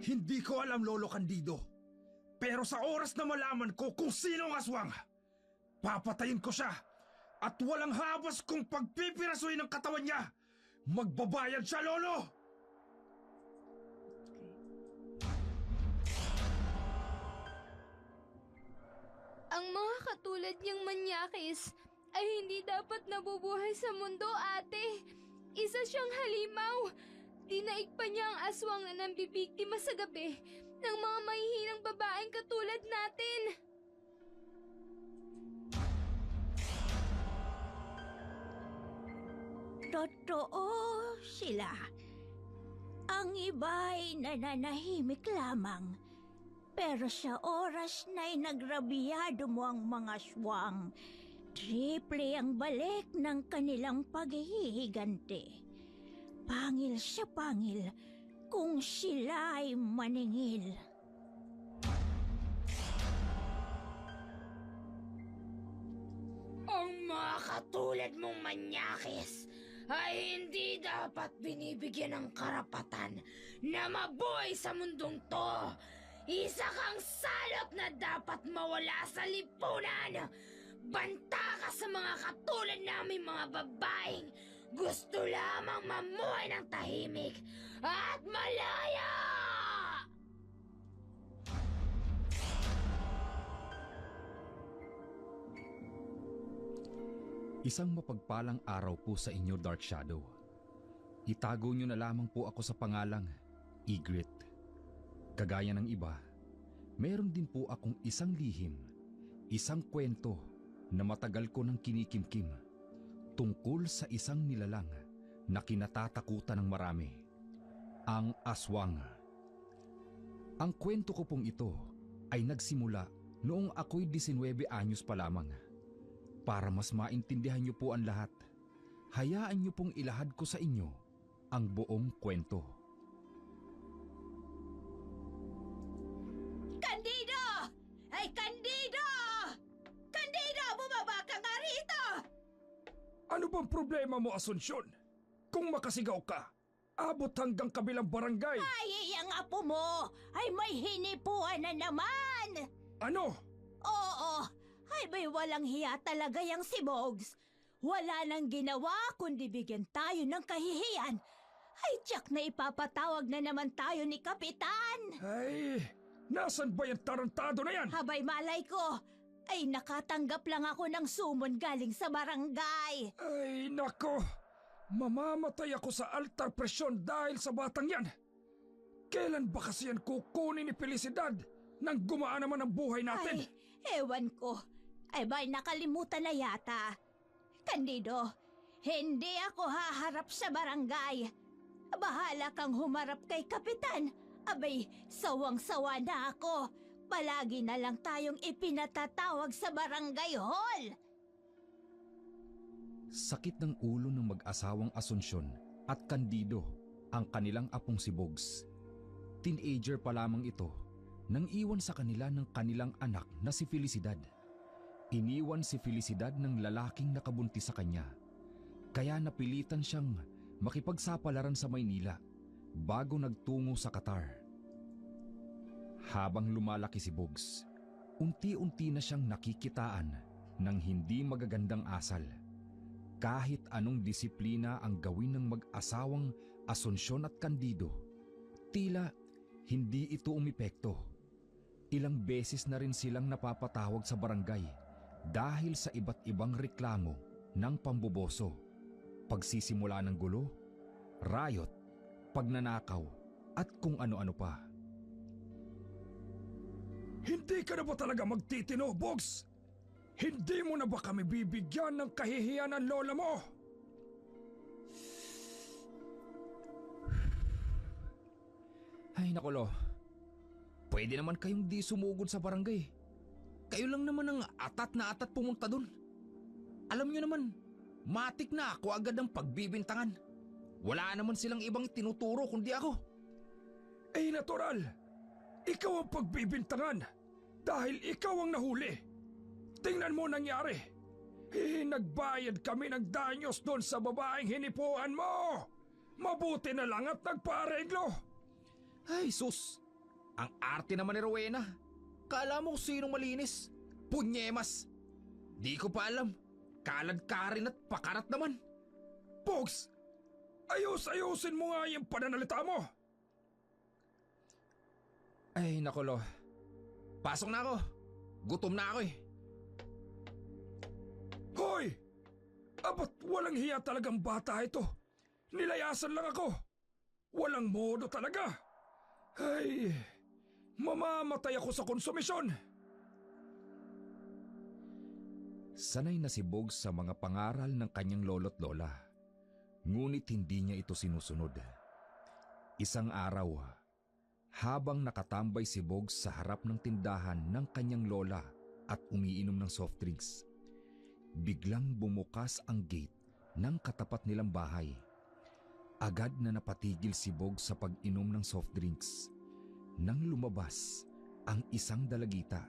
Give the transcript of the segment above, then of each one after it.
Hindi ko alam, Lolo Candido. Pero sa oras na malaman ko kung sino ang aswang, papatayin ko siya at walang habas kung pagpipirasuin ng katawan niya. Magbabayad siya, Lolo! Ang mga katulad niyang manyakis ay hindi dapat nabubuhay sa mundo, ate. Isa siyang halimaw. Dinaig pa niya ang aswang na nambibiktima sa gabi ng mga mahihinang babaeng katulad natin. Totoo sila. Ang iba'y nananahimik lamang. Pero sa oras na'y nagrabiyado mo ang mga aswang. Triple ang balik ng kanilang paghihiganti. Pangil sa pangil kung sila'y maningil. Ang mga katulad mong manyakis ay hindi dapat binibigyan ng karapatan na mabuhay sa mundong to. Isa kang salot na dapat mawala sa lipunan. Banta ka sa mga katulad namin mga babaeng gusto lamang mamuhay ng tahimik at malaya! Isang mapagpalang araw po sa inyo, Dark Shadow. Itago niyo na lamang po ako sa pangalang Ygritte. Kagaya ng iba, meron din po akong isang lihim, isang kwento na matagal ko nang kinikimkim tungkol sa isang nilalang na kinatatakutan ng marami, ang aswang. Ang kwento ko pong ito ay nagsimula noong ako'y 19 anyos pa lamang. Para mas maintindihan niyo po ang lahat, hayaan niyo pong ilahad ko sa inyo ang buong kwento. Candido! Ay, Candido! Candido, bumaba ka nga rito! Ano bang problema mo, Asunsyon? Kung makasigaw ka, abot hanggang kabilang barangay. Ay, ang apo mo ay may hinipuan na naman! Ano? Oo, ay may walang hiya talaga yang si Bogs. Wala nang ginawa kundi bigyan tayo ng kahihiyan. Ay, tiyak na ipapatawag na naman tayo ni Kapitan. Ay, nasan ba yung tarantado na yan? Habay malay ko, ay nakatanggap lang ako ng sumon galing sa barangay. Ay, nako. Mamamatay ako sa altar presyon dahil sa batang yan. Kailan ba kasi yan kukunin ni Felicidad nang gumaan naman ang buhay natin? Ay, ewan ko. Ay, ba'y nakalimutan na yata. Candido, hindi ako haharap sa barangay. Bahala kang humarap kay Kapitan. Abay, sawang-sawa na ako. Palagi na lang tayong ipinatatawag sa barangay hall. Sakit ng ulo ng mag-asawang Asunsyon at Candido ang kanilang apong si Bogs. Teenager pa lamang ito nang iwan sa kanila ng kanilang anak na si Felicidad. Iniwan si Felicidad ng lalaking nakabuntis sa kanya, kaya napilitan siyang makipagsapalaran sa Maynila bago nagtungo sa Qatar. Habang lumalaki si Bogs, unti-unti na siyang nakikitaan ng hindi magagandang asal. Kahit anong disiplina ang gawin ng mag-asawang Asunsyon at Candido, tila hindi ito umepekto. Ilang beses na rin silang napapatawag sa barangay dahil sa iba't ibang reklamo ng pamboboso, pagsisimula ng gulo, riot, pagnanakaw at kung ano-ano pa. Hindi ka na ba talaga magtitino, Bogs? Hindi mo na ba kami bibigyan ng kahihiyan ng lola mo? Ay nakulo, pwede naman kayong di sumugod sa barangay. Kayo lang naman ang atat na atat pumunta dun. Alam nyo naman, matik na ako agad ang pagbibintangan. Wala naman silang ibang tinuturo kundi ako. Eh, natural. Ikaw ang pagbibintangan dahil ikaw ang nahuli. Tingnan mo nangyari. Nagbayad kami ng danyos doon sa babaeng hinipuan mo. Mabuti na lang at nagpaareglo. Ay sus, Ang arte naman ni Rowena. Kala mo kung sinong malinis. Punyemas. Di ko pa alam. Kalad ka rin at pakarat naman. Pogs! Ayusin mo nga yung pananalita mo! Ay, nakulo. Pasok na ako. Gutom na ako eh. Hoy! Abat walang hiya talagang bata ito. Nilayasan lang ako. Walang modo talaga. Ay, mamamatay ako sa konsumisyon. Sanay na si Bogs sa mga pangaral ng kanyang lolo't lola. Ngunit hindi niya ito sinusunod. Isang araw, habang nakatambay si Bogs sa harap ng tindahan ng kanyang lola at umiinom ng soft drinks, biglang bumukas ang gate ng katapat nilang bahay. Agad na napatigil si Bogs sa pag-inom ng soft drinks. Nang lumabas ang isang dalagita.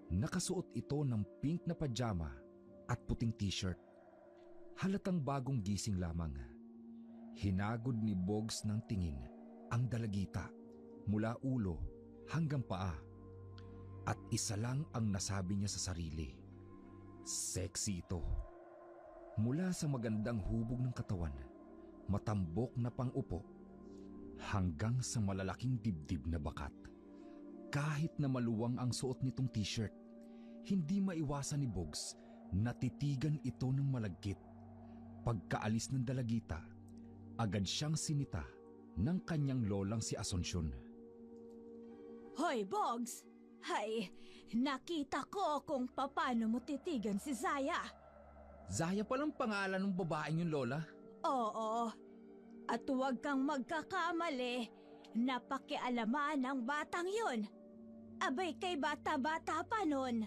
Nakasuot ito ng pink na pajama at puting t-shirt. Halatang bagong gising lamang. Hinagod ni Bogs ng tingin ang dalagita mula ulo hanggang paa. At isa lang ang nasabi niya sa sarili. Sexy ito. Mula sa magandang hubog ng katawan, matambok na pang-upo, hanggang sa malalaking dibdib na bakat. Kahit na maluwang ang suot nitong t-shirt, hindi maiwasan ni Bogs na titigan ito ng malagkit. Pagkaalis ng dalagita, agad siyang sinita ng kanyang lolang si Asuncion. Hoy, Bogs! Hay, nakita ko kung paano mo titigan si Zaya. Zaya palang pangalan ng babaeng yung lola? Oo. At huwag kang magkakamali na pakialaman ng batang yun. Abay kay bata-bata pa nun.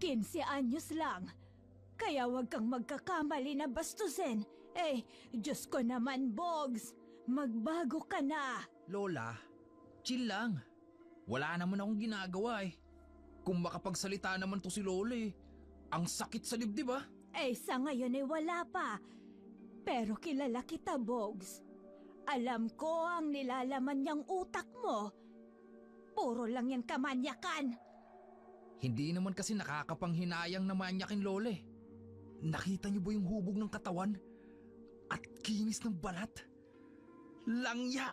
15 anyos lang. Kaya huwag kang magkakamali na bastusin. Eh, Diyos ko naman, Bogs. Magbago ka na. Lola, chill lang. Wala naman akong ginagawa eh. Kung makapagsalita naman to si Lola eh. Ang sakit sa dibdib ah. Eh, sa ngayon eh wala pa. Pero kilala kita, Bogs. Alam ko ang nilalaman niyang utak mo. Puro lang yan kamanyakan. Hindi naman kasi nakakapanghinayang na manyakin Lola eh. Nakita niyo ba yung hubog ng katawan? At kinis ng balat? Langya!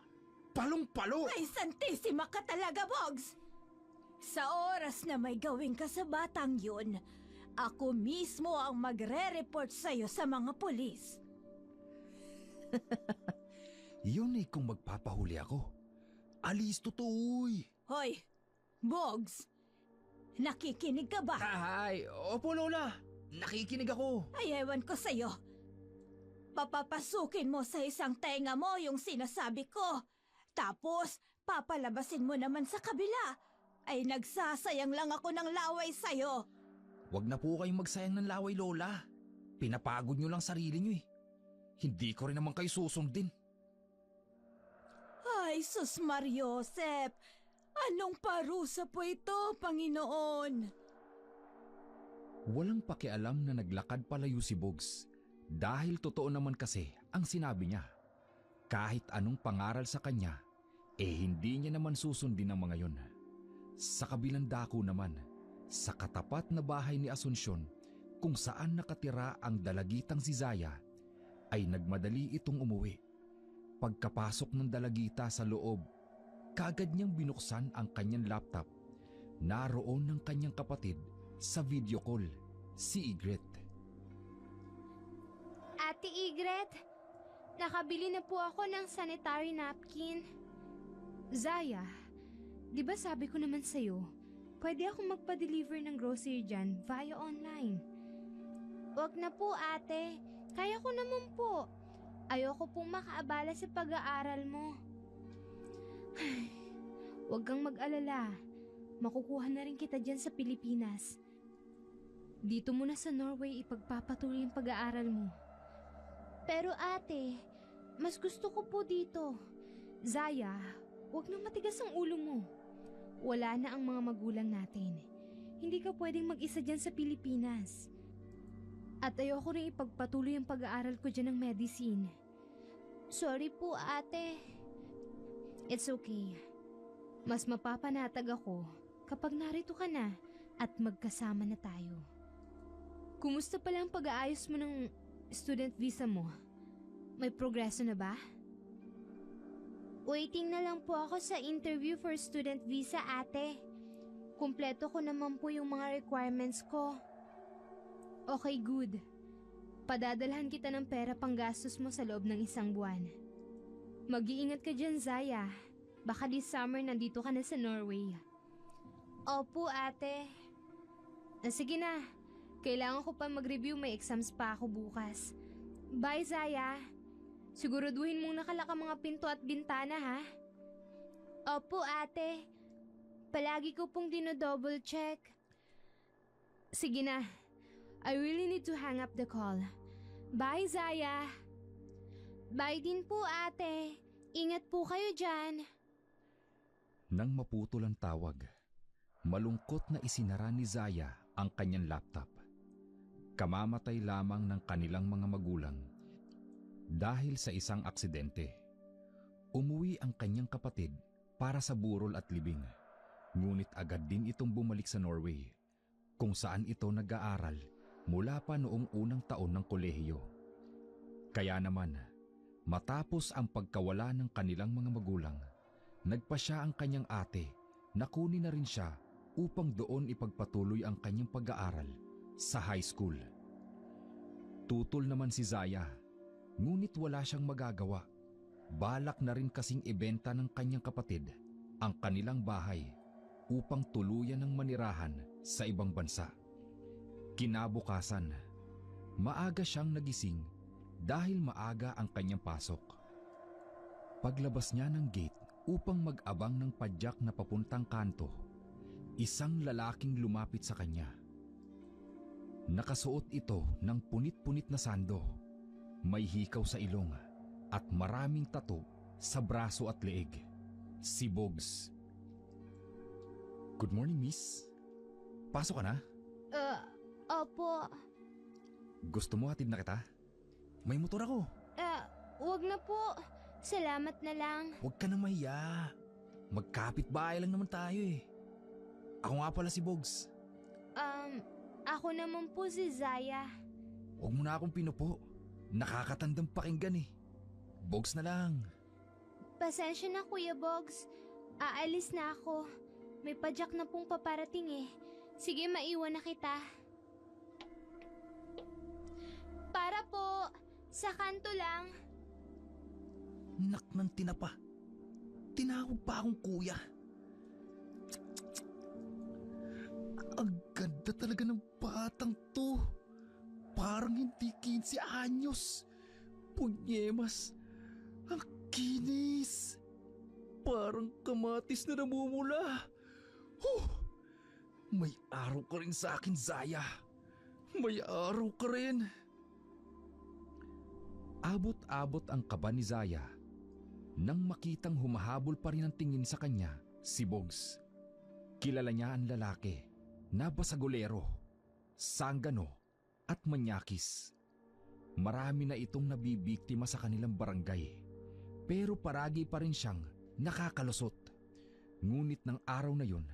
Palong-palo! Ay, santisima ka talaga, Bogs! Sa oras na may gawin ka sa batang yun, ako mismo ang magre-report sa'yo sa mga pulis. Yun eh kung magpapahuli ako. Alis tutoy! Hoy, Bogs! Nakikinig ka ba? Ay, opo Lola. Nakikinig ako. Ay, ewan ko sa'yo. Papapasukin mo sa isang tenga mo yung sinasabi ko. Tapos, papalabasin mo naman sa kabila. Ay, nagsasayang lang ako ng laway sa'yo. Wag na po kayong magsayang ng laway, Lola. Pinapagod nyo lang sarili nyo eh. Hindi ko rin naman kayo susundin. Ay, sus Mariosep! Anong parusa po ito, Panginoon? Walang pakialam na naglakad palayo si Bogs. Dahil totoo naman kasi ang sinabi niya. Kahit anong pangaral sa kanya, hindi niya naman susundin ang mga yon. Sa kabilang dako naman, sa katapat na bahay ni Asuncion, kung saan nakatira ang dalagitang si Zaya, ay nagmadali itong umuwi. Pagkapasok ng dalagita sa loob, kaagad niyang binuksan ang kanyang laptop. Naroon ng kanyang kapatid sa video call, si Igret. Ate Igret, nakabili na po ako ng sanitary napkin. Zaya, di ba sabi ko naman sa'yo, pwede akong magpa-deliver ng grocery dyan via online. Wag na po ate, kaya ko naman po. Ayoko pong makaabala sa pag-aaral mo. Huwag kang mag-alala. Makukuha na rin kita dyan sa Pilipinas. Dito muna sa Norway ipagpapatuloy ang pag-aaral mo. Pero ate, mas gusto ko po dito. Zaya, huwag nang matigas ang ulo mo. Wala na ang mga magulang natin. Hindi ka pwedeng mag-isa dyan sa Pilipinas. At ayoko rin ipagpatuloy ang pag-aaral ko dyan ng medicine. Sorry po ate. It's okay. Mas mapapanatag ako kapag narito ka na at magkasama na tayo. Kumusta pala ang pag-aayos mo ng student visa mo? May progreso na ba? Waiting na lang po ako sa interview for student visa, ate. Kumpleto ko naman po yung mga requirements ko. Okay, good. Padadalhan kita ng pera panggastos mo sa loob ng 1 buwan. Mag-iingat ka dyan, Zaya. Baka this summer nandito ka na sa Norway. Opo, ate. Sige na. Kailangan ko pa mag-review, may exams pa ako bukas. Bye, Zaya. Siguraduhin mong nakalak ang mga pinto at bintana, ha? Opo, ate. Palagi ko pong dino-double check. Sige na. I really need to hang up the call. Bye, Zaya. Bye din po, ate. Ingat po kayo dyan. Nang maputol ang tawag, malungkot na isinara ni Zaya ang kanyang laptop. Kamamatay lamang ng kanilang mga magulang dahil sa isang aksidente. Umuwi ang kanyang kapatid para sa burol at libing. Ngunit agad din itong bumalik sa Norway, kung saan ito nag-aaral mula pa noong unang taon ng kolehiyo. Kaya naman, matapos ang pagkawala ng kanilang mga magulang, nagpasya ang kanyang ate na kunin na rin siya upang doon ipagpatuloy ang kanyang pag-aaral sa high school. Tutol naman si Zaya, ngunit wala siyang magagawa. Balak na rin kasing ibenta ng kanyang kapatid ang kanilang bahay upang tuluyan ng manirahan sa ibang bansa. Kinabukasan, maaga siyang nagising dahil maaga ang kanyang pasok. Paglabas niya ng gate upang mag-abang ng padyak na papuntang kanto, isang lalaking lumapit sa kanya. Nakasuot ito ng punit-punit na sando, may hikaw sa ilong at maraming tattoo sa braso at leeg. Si Bogs. Good morning, miss. Pasok ka na? Opo. Gusto mo hatid na kita? May motor ako. Wag na po. Salamat na lang. Huwag ka na mahiya. Magkapit-bahay lang naman tayo eh. Ako nga pala si Bogs. Ako naman po si Zaya. Huwag mo na akong pinupo. Nakakatandang pakinggan eh. Bogs na lang. Pasensya na, Kuya Bogs. Aalis na ako. May padyak na pong paparating eh. Sige, maiwan na kita. Para po. Sa kanto lang. Nak ng tinapa. Tinawag pa akong kuya. Ang ganda talaga ng batang to. Parang hindi 15 anyos. Punyemas. Ang kinis. Parang kamatis na namumula. May araw ka rin sa akin, Zaya. May araw ka rin. Abot-abot ang kaba ni Zaya nang makitang humahabol pa rin ang tingin sa kanya si Bogs. Kilala niya ang lalaki na basagolero, sanggano at manyakis. Marami na itong nabibiktima sa kanilang barangay, pero paragi pa rin siyang nakakalusot. Ngunit ng araw na yun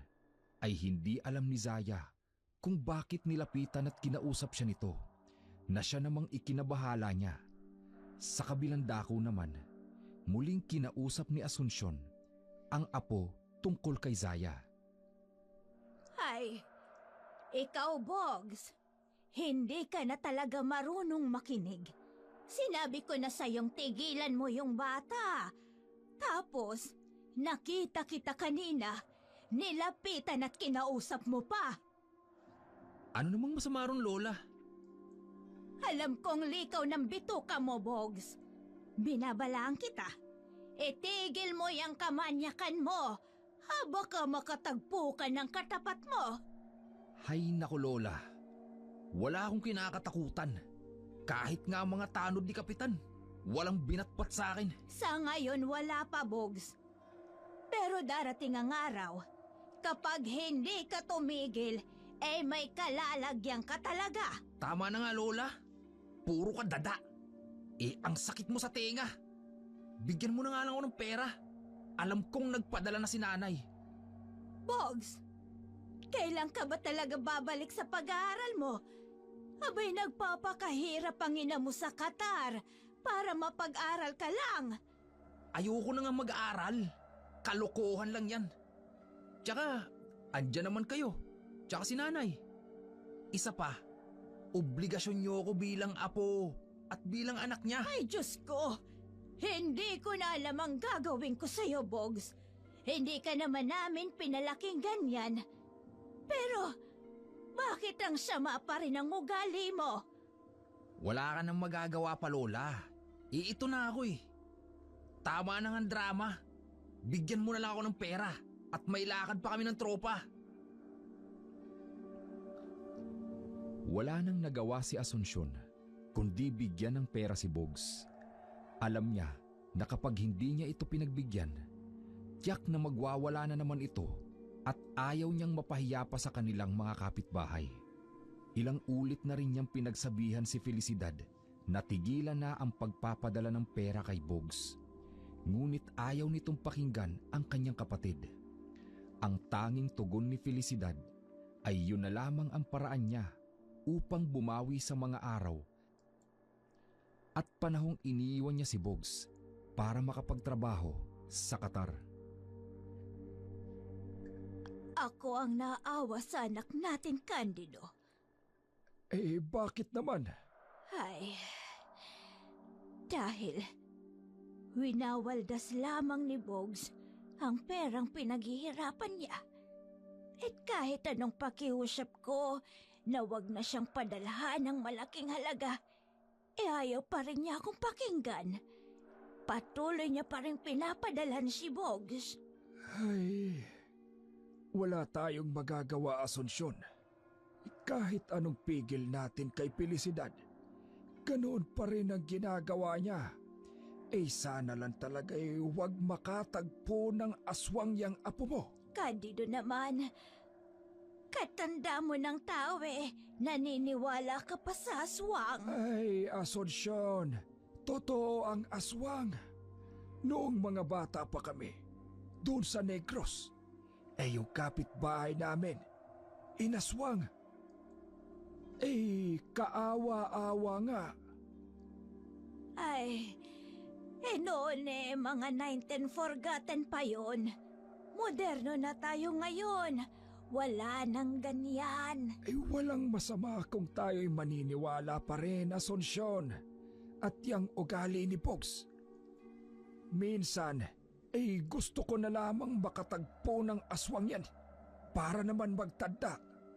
ay hindi alam ni Zaya kung bakit nilapitan at kinausap siya nito na siya namang ikinabahala niya. Sa kabilang dako naman, muling kinausap ni Asunsyon ang apo tungkol kay Zaya. Ay, ikaw, Bogs. Hindi ka na talaga marunong makinig. Sinabi ko na sa'yong tigilan mo yung bata. Tapos, nakita kita kanina, nilapitan at kinausap mo pa. Ano namang masama ron, Lola? Alam kong likaw ng bituka mo, Bogs. Binabalaan kita. Itigil mo yung kamanyakan mo. Baka makatagpo ka ng katapat mo. Hay naku, Lola. Wala akong kinakatakutan. Kahit nga ang mga tanod ni Kapitan, walang binatpat sa akin. Sa ngayon wala pa, Bogs. Pero darating ang araw, kapag hindi ka tumigil, may kalalagyan ka talaga. Tama na nga, Lola. Puro ka dada. Ang sakit mo sa tenga. Bigyan mo na nga lang ako ng pera. Alam kong nagpadala na si nanay. Bogs, kailan ka ba talaga babalik sa pag-aaral mo? Abay nagpapakahirap ang ina mo sa Qatar para mapag-aral ka lang. Ayoko na nga mag-aaral. Kalokohan lang yan. Tsaka, andyan naman kayo. Tsaka si nanay. Isa pa, obligasyon niyo ako bilang apo at bilang anak niya. Ay Diyos ko, hindi ko na alam ang gagawin ko sa'yo, Bogs. Hindi ka naman namin pinalaking ganyan. Pero, bakit ang sama pa rin ang ugali mo? Wala ka nang magagawa pa, Lola. Ito na ako eh. Tama na nga ang drama. Bigyan mo na lang ako ng pera at may lakad pa kami ng tropa. Wala nang nagawa si Asunsyon kundi bigyan ng pera si Bogs. Alam niya na kapag hindi niya ito pinagbigyan, tiyak na magwawala na naman ito at ayaw niyang mapahiya pa sa kanilang mga kapitbahay. Ilang ulit na rin niyang pinagsabihan si Felicidad na tigilan na ang pagpapadala ng pera kay Bogs. Ngunit ayaw nitong pakinggan ang kanyang kapatid. Ang tanging tugon ni Felicidad ay yun na lamang ang paraan niya upang bumawi sa mga araw at panahong iniiwan niya si Bogs para makapagtrabaho sa Qatar. Ako ang naawa sa anak natin, Candido. Bakit naman? Ay, dahil winawaldas lamang ni Bogs ang perang pinaghihirapan niya. At kahit anong pakiusap ko na wag na siyang padalhan ng malaking halaga, ayaw pa rin niya akong pakinggan. Patuloy niya pa rin pinapadalhan si Bogs. Ay, wala tayong magagawa, Asunsyon. Kahit anong pigil natin kay Felicidad, ganoon pa rin ang ginagawa niya. Sana lang talaga huwag makatagpo ng aswang yang apo mo. Candido naman, katanda mo ng tao naniniwala ka pa sa aswang. Ay, Asunsyon, totoo ang aswang. Noong mga bata pa kami, doon sa Negros, yung kapitbahay namin, inaswang. Kaawa-awa nga. Ay, noon mga 19 forgotten pa yon. Moderno na tayo ngayon. Wala nang ganyan. Walang masama kung tayo'y maniniwala pa rin, Asunsyon. At yang ugali ni Bogs. Minsan, gusto ko na lamang makatagpo ng aswang yan para naman magtanda.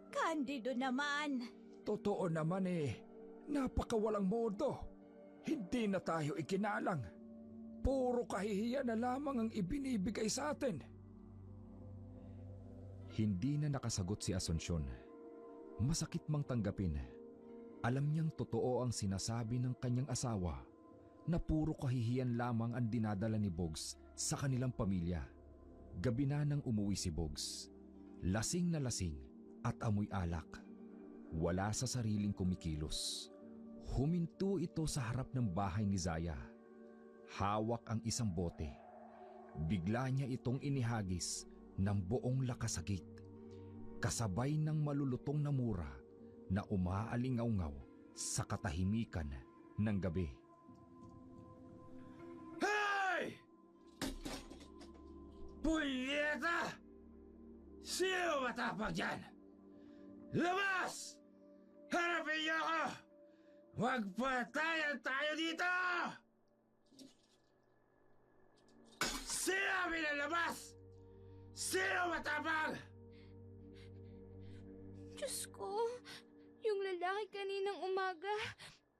Candido naman. Totoo naman napakawalang modo. Hindi na tayo ikinalang. Puro kahihiyan na lamang ang ibinibigay sa atin. Hindi na nakasagot si Asunsyon. Masakit mang tanggapin. Alam niyang totoo ang sinasabi ng kanyang asawa na puro kahihiyan lamang ang dinadala ni Bogs sa kanilang pamilya. Gabi na nang umuwi si Bogs. Lasing na lasing at amoy alak. Wala sa sariling kumikilos. Huminto ito sa harap ng bahay ni Zaya. Hawak ang isang bote. Bigla niya itong inihagis ng buong lakasagit. Kasabay ng malulutong na mura na umaalingaw-ngaw sa katahimikan ng gabi. Hey! Punyeta! Sino matapag dyan? Labas! Harapin niyo ako! Magpatayan tayo dito! Sinabi na labas! Sino matapag? Diyos ko, yung lalaki kaninang umaga,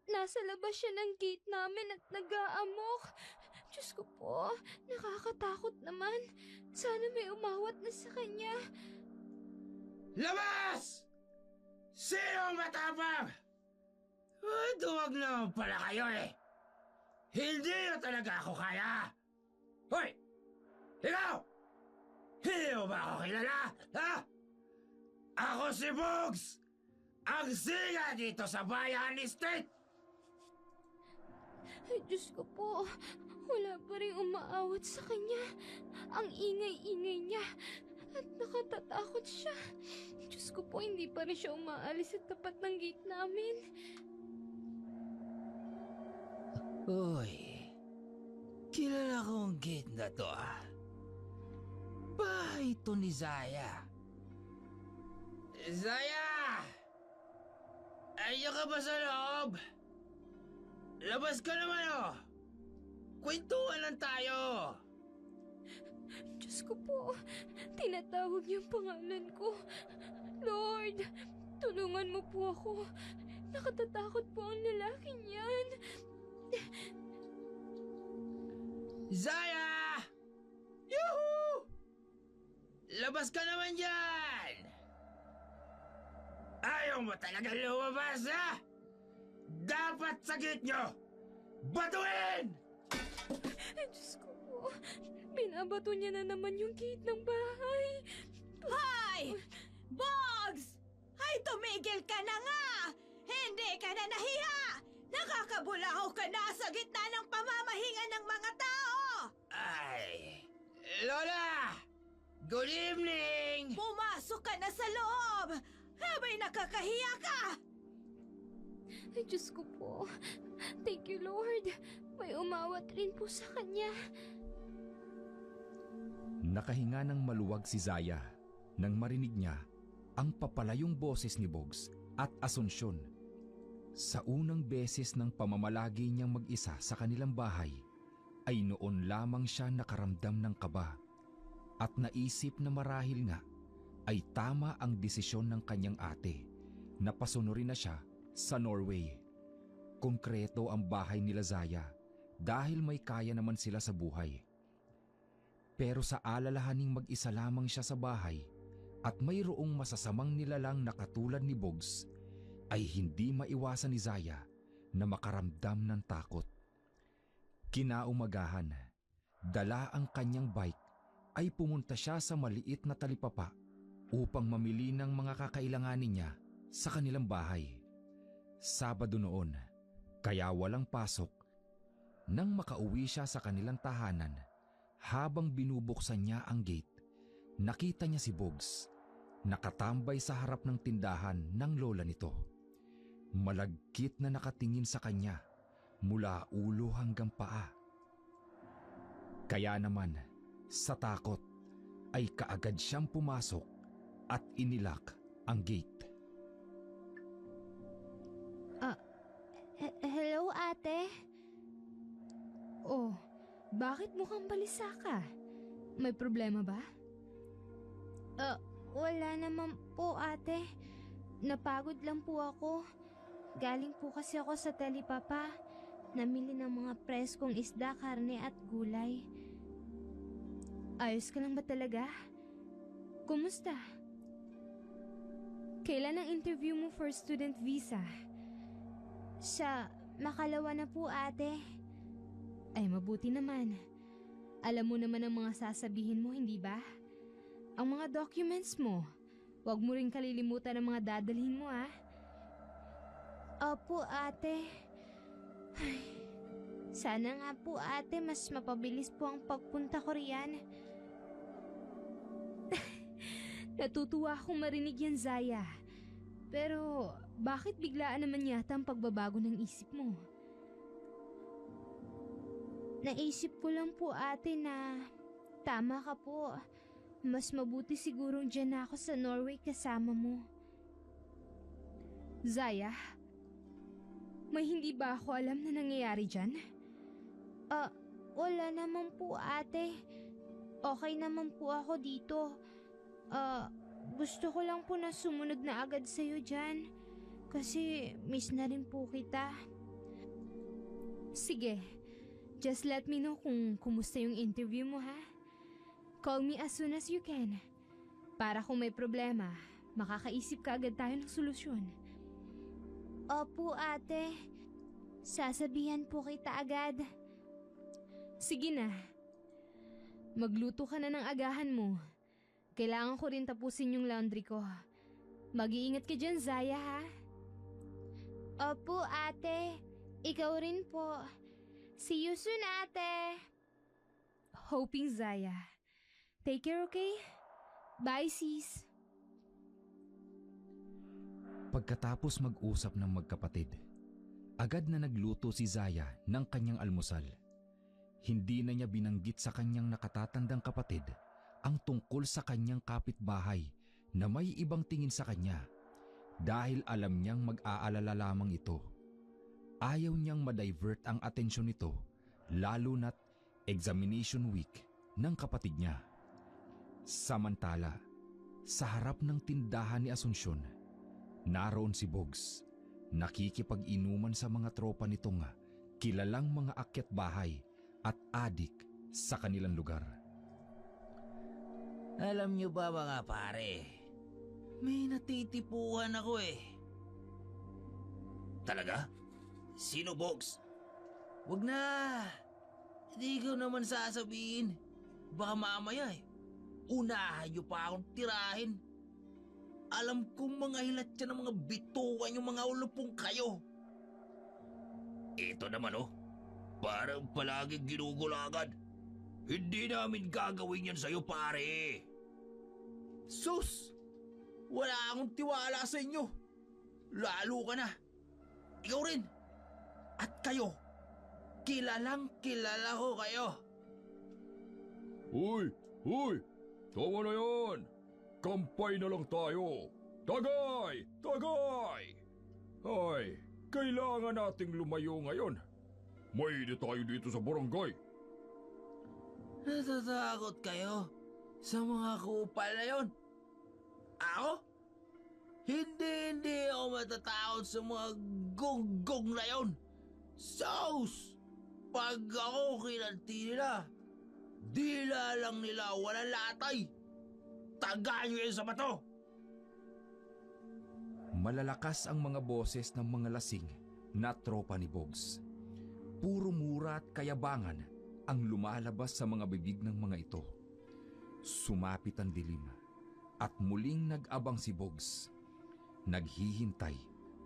nasa labas siya ng gate namin at nag-aamok. Diyos ko po, nakakatakot naman. Sana may umawat na sa kanya. Labas! Sino matapag? Duwag naman pala kayo Hindi na talaga ako kaya. Hoy! Ikaw! Hindi mo ba ako kilala? Ha? Ako si Bogs! Ang siga dito sa Bayan Estate! Ay, Diyos ko po, wala pa rin umaawat sa kanya. Ang ingay-ingay niya. at nakatatakot siya. Diyos ko po, hindi pa rin siya umaalis sa tapat ng gate namin. Uy, kilala ko ang gate na to ah. Bahay to ni Zaya. Zaya! Ayaw ka ba sa loob? Labas ka naman oh! Kwentuhan lang tayo! Diyos ko po, tinatawag niyo ang pangalan ko. Lord, tulungan mo po ako. Nakatatakot po ang lalaking yan. Zaya! Yuhu! Labas ka naman dyan! Ayaw mo talaga lumabas, ha? Dapat sa gate nyo! Batuin! Diyos ko po, binabato niya na naman yung gate ng bahay. Hay! Bogs! Ay, tumigil ka na nga! Hindi ka na nahiya! Nakakabulahaw ka na sa gitna ng pamamahinga ng mga tao! Ay! Lola! Good evening! Pumasok ka na sa loob! Habay nakakahiya ka! Ay, Diyos ko po. Thank you, Lord. May umawat rin po sa kanya. Nakahinga ng maluwag si Zaya nang marinig niya ang papalayong boses ni Bogs at Asunsyon. Sa unang beses ng pamamalagi niyang mag-isa sa kanilang bahay, ay noon lamang siya nakaramdam ng kaba at naisip na marahil nga ay tama ang desisyon ng kanyang ate na pasunurin na siya sa Norway. Konkreto ang bahay nila Zaya dahil may kaya naman sila sa buhay. Pero sa alalahaning mag-isa lamang siya sa bahay at mayroong masasamang nilalang na katulad ni Bogs, ay hindi maiwasan ni Zaya na makaramdam ng takot. Kinaumagahan, dala ang kanyang bike ay pumunta siya sa maliit na talipapa upang mamili ng mga kakailanganin niya sa kanilang bahay. Sabado noon, kaya walang pasok. Nang makauwi siya sa kanilang tahanan, habang binubuksan niya ang gate, nakita niya si Bogs, nakatambay sa harap ng tindahan ng lola nito. Malagkit na nakatingin sa kanya mula ulo hanggang paa. Kaya naman, sa takot, ay kaagad siyang pumasok at inilak ang gate. Hello, ate? Oh, bakit mukhang balisa ka? May problema ba? Wala naman po, ate. Napagod lang po ako. Galing po kasi ako sa Talipapa. Namili ng mga preskong isda, karne at gulay. Ayos ka lang ba talaga? Kumusta? Kailan ang interview mo for student visa? Sa makalawa na po, ate. Ay, mabuti naman. Alam mo naman ang mga sasabihin mo, hindi ba? Ang mga documents mo. Huwag mo rin kalilimutan ang mga dadalhin mo, ah. Opo, ate. Ay, sana nga po, ate, mas mapabilis po ang pagpunta ko riyan. Natutuwa akong marinig yan, Zaya. Pero, bakit biglaan naman yata ang pagbabago ng isip mo? Naisip ko lang po, ate, na tama ka po. Mas mabuti sigurong dyan na ako sa Norway kasama mo. Zaya, may hindi ba ako alam na nangyayari dyan? Wala naman po, ate. Okay naman po ako dito. Gusto ko lang po na sumunod na agad sa'yo dyan. Kasi miss na rin po kita. Sige, just let me know kung kumusta yung interview mo, ha? Call me as soon as you can. Para kung may problema, makakaisip ka agad tayo ng solusyon. Opo, ate. Sasabihan po kita agad. Sige na. Magluto ka na ng agahan mo. Kailangan ko rin tapusin yung laundry ko. Mag-iingat ka dyan, Zaya, ha? Opo, ate. Ikaw rin po. See you soon, ate. Hoping, Zaya. Take care, okay? Bye, sis. Pagkatapos mag-usap ng magkapatid, agad na nagluto si Zaya ng kanyang almusal. Hindi na niya binanggit sa kanyang nakatatandang kapatid ang tungkol sa kanyang kapitbahay na may ibang tingin sa kanya dahil alam niyang mag-aalala lamang ito. Ayaw niyang ma-divert ang atensyon nito lalo na't examination week ng kapatid niya. Samantala, sa harap ng tindahan ni Asunsyon, naroon si Bogs, nakikipag-inuman sa mga tropa nitong kilalang mga akyat bahay at adik sa kanilang lugar. Alam niyo ba mga pare, may natitipuhan ako eh. Talaga? Sino, Bogs? Wag na! Hindi ko naman sasabihin. Baka mamaya unahan niyo pa akong tirahin. Alam kong mga hilat yan ng mga bitukan yung mga ulupong kayo. Ito naman parang palaging ginugulagan. Hindi namin gagawin yan sa'yo, pare. Sus! Wala akong tiwala sa inyo. Lalo ka na. Ikaw rin. At kayo. Kilalang kilala ko kayo. Hoy! Tama na yan! Kampay na lang tayo! Tagay! Ay, kailangan nating lumayo ngayon. Mainit tayo dito sa barangay. Natatakot kayo sa mga kupal na yun? Ako? Hindi ako matatakot sa mga gonggong na yun. Saus! Pag ako kinanti nila, dila lang nila walang latay. Tagaan nyo yan sa bato! Malalakas ang mga boses ng mga lasing na tropa ni Bogs. Puro mura at kayabangan ang lumalabas sa mga bibig ng mga ito. Sumapit ang dilim at muling nag-abang si Bogs. Naghihintay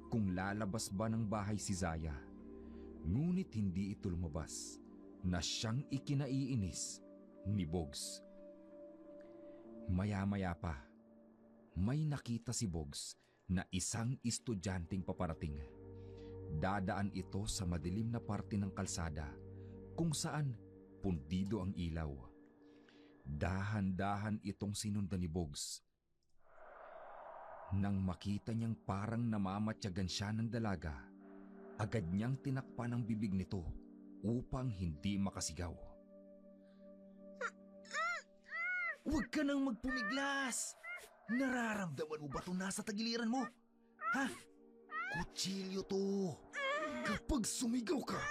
kung lalabas ba ng bahay si Zaya. Ngunit hindi ito lumabas na siyang ikinaiinis ni Bogs. Maya-maya pa, may nakita si Bogs na isang estudyanteng paparating. Dadaan ito sa madilim na parte ng kalsada kung saan pundido ang ilaw. Dahan-dahan itong sinundan ni Bogs. Nang makita niyang parang namamatyagan siya ng dalaga, agad niyang tinakpan ang bibig nito upang hindi makasigaw. Huwag ka nang magpumiglas! Nararamdaman mo ba ito nasa tagiliran mo? Ha? Kutsilyo to! Kapag sumigaw ka,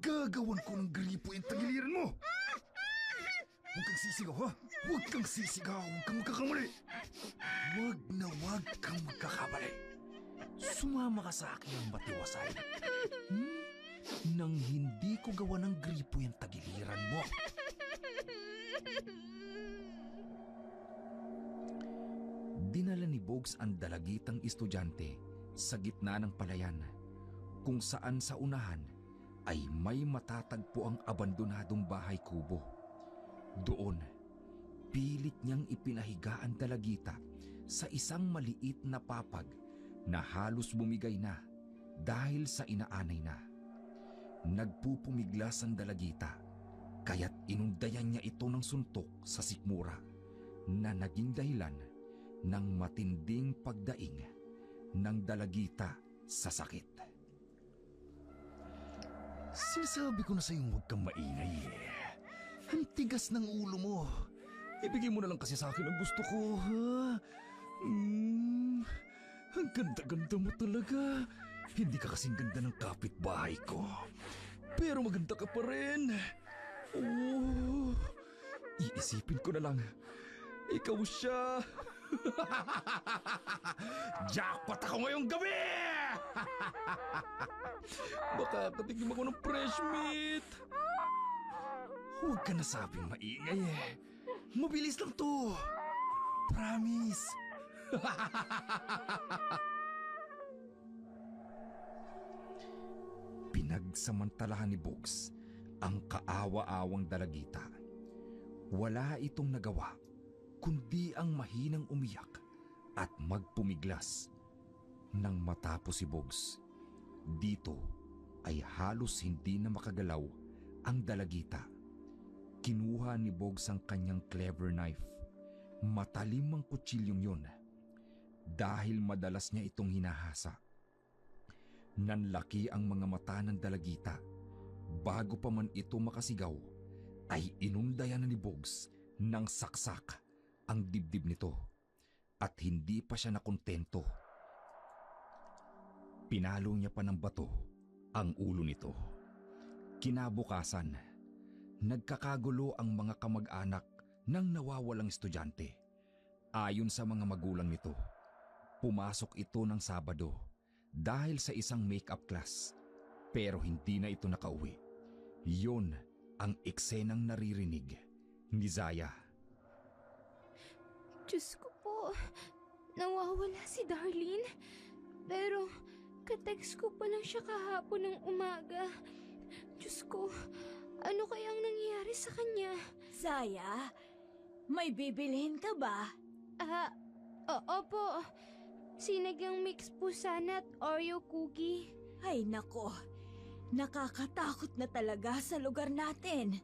gagawan ko ng gripo yung tagiliran mo! Huwag kang sisigaw, ha? Huwag kang sisigaw! Huwag kang magkakamali! Wag kang magkakamali. Sumama ka sa akin ng matiwasay. Nang hindi ko gawa ng gripo yung tagiliran mo. Dinala ni Bogs ang dalagitang estudyante sa gitna ng palayan, kung saan sa unahan ay may matatagpo ang abandonadong bahay kubo. Doon, pilit niyang ipinahiga ang dalagita sa isang maliit na papag na halos bumigay na dahil sa inaanay na. Nagpupumiglas ang dalagita, kaya't inundayan niya ito ng suntok sa sikmura na naging dahilan ng matinding pagdaing ng dalagita sa sakit. Sinasabi ko na sa'yong huwag kang maingay eh. Ang tigas ng ulo mo. Ibigay mo na lang kasi sa akin ang gusto ko, ha? Ang ganda-ganda mo talaga. Hindi ka kasing ganda ng kapitbahay ko. Pero maganda ka pa rin. Oh, iisipin ko na lang. Ikaw siya. Jackpot ako ngayong gabi! Makakatikim ako ng fresh meat. Huwag ka na sabing maingay eh. Mabilis lang to. Promise. Pinagsamantalahan ni Bogs ang kaawa-awang dalagita. Wala itong nagawa kundi ang mahinang umiyak at magpumiglas. Nang matapos si Bogs, dito ay halos hindi na makagalaw ang dalagita. Kinuha ni Bogs ang kanyang clever knife. Matalim ang kutsilyong yun dahil madalas niya itong hinahasa. Nanlaki ang mga mata ng dalagita. Bago pa man ito makasigaw, ay inundayan na ni Bogs ng saksak ang dibdib nito at hindi pa siya nakontento. Pinalo niya pa ng bato ang ulo nito. Kinabukasan, nagkakagulo ang mga kamag-anak ng nawawalang estudyante. Ayon sa mga magulang nito, pumasok ito ng Sabado dahil sa isang makeup class, pero hindi na ito nakauwi. Yun ang eksenang naririnig ni Zaya. Diyos ko po, nawawala si Darlene. Pero katext ko pa lang siya kahapon ng umaga. Diyos ko, ano kayang nangyayari sa kanya? Zaya, may bibilhin ka ba? Oo po. Sinigang mix po sana at Oreo cookie. Ay nako, nakakatakot na talaga sa lugar natin.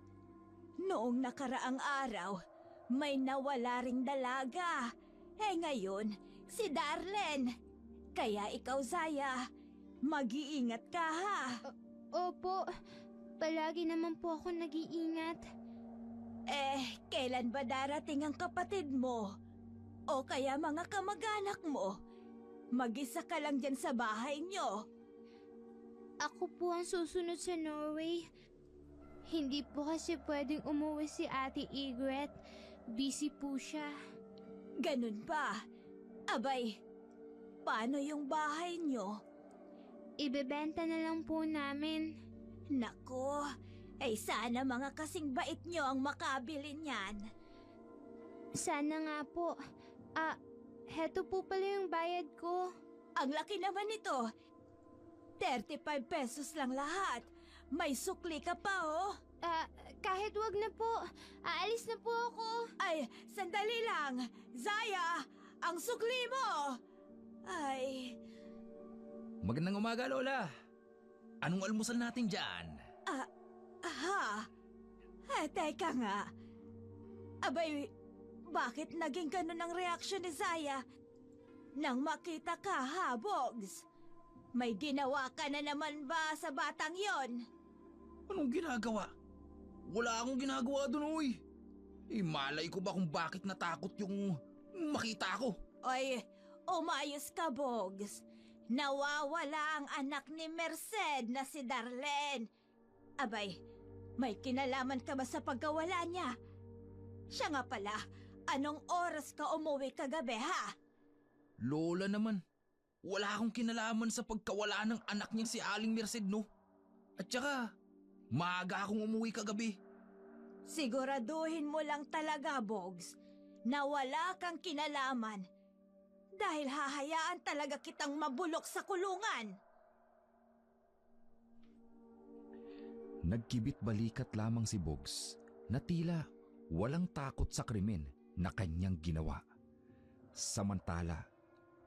Noong nakaraang araw, may nawala ring dalaga. Ngayon, si Darlene. Kaya ikaw, Zaya, mag-iingat ka ha. Opo, palagi naman po ako nag-iingat. Kailan ba darating ang kapatid mo? O kaya mga kamag-anak mo? Mag-isa ka lang dyan sa bahay nyo. Ako po ang susunod sa Norway. Hindi po kasi pwedeng umuwi si Ate Egret. Busy po siya. Ganun ba? Abay, paano yung bahay nyo? Ibebenta na lang po namin. Nako, sana mga kasing bait nyo ang makabili niyan. Sana nga po. Heto po pala yung bayad ko. Ang laki naman nito. 35 pesos lang lahat. May sukli ka pa oh. Kahit wag na po. Aalis na po ako. Ay, sandali lang. Zaya, ang sukli mo. Ay, Magandang umaga, Lola. Anong almusal natin dyan? teka nga. Abay, bakit naging ganun ang reaksyon ni Zaya? Nang makita ka ha, Bogs? May ginawa ka na naman ba sa batang yon? Anong ginagawa? Wala akong ginagawa doon, oy. Malay ko ba kung bakit natakot yung makita ko? Oy, umayos ka, Bogs. Nawawala ang anak ni Merced na si Darlene. Abay, may kinalaman ka ba sa pagkawala niya? Siya nga pala, anong oras ka umuwi kagabi ha? Lola naman, wala akong kinalaman sa pagkawala ng anak niya si Aling Merced, no? At saka, maaga akong umuwi kagabi. Siguraduhin mo lang talaga, Bogs, na wala kang kinalaman. Dahil hahayaan talaga kitang mabulok sa kulungan. Nagkibit balikat lamang si Bogs na tila walang takot sa krimen na kanyang ginawa. Samantala,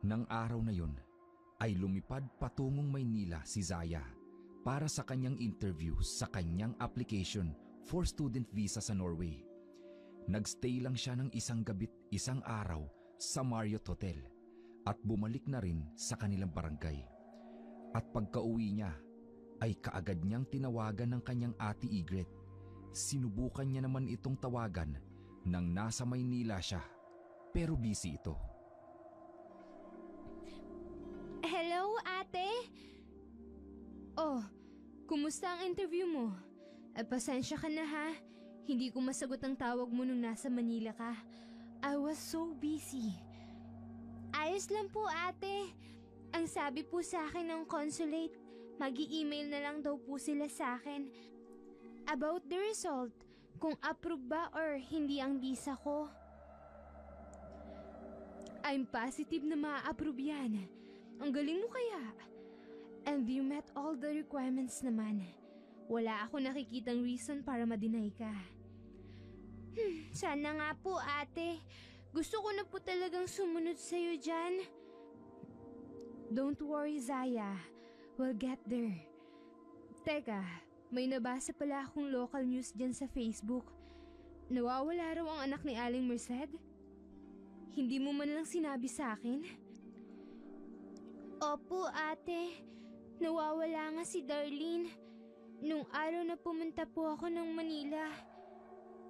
nang araw na yun ay lumipad patungong Maynila si Zaya para sa kanyang interview sa kanyang application for student visa sa Norway. Nagstay lang siya ng isang gabi't isang araw sa Marriott Hotel at bumalik na rin sa kanilang barangay. At pagka-uwi niya ay kaagad niyang tinawagan ng kanyang Ate Egret. Sinubukan niya naman itong tawagan nang nasa Maynila siya, pero busy ito. Hello, ate? Oh, kumusta ang interview mo? Pasensya ka na ha. Hindi ko masagot ang tawag mo nung nasa Manila ka. I was so busy. Ayos lang po, ate. Ang sabi po sa akin ng consulate, mag-i-email na lang daw po sila sa akin about the result, kung approve ba or hindi ang visa ko. I'm positive na ma-approve yan. Ang galing mo kaya. And you met all the requirements naman. Wala ako nakikitang reason para ma-deny ka. Sana nga po, ate. Gusto ko na po talagang sumunod sa'yo dyan. Don't worry, Zaya. We'll get there. Teka, may nabasa pala akong local news dyan sa Facebook. Nawawala raw ang anak ni Aling Merced? Hindi mo man lang sinabi sa akin? Opo, ate. Nawawala nga si Darlene. Nung araw na pumunta po ako ng Manila.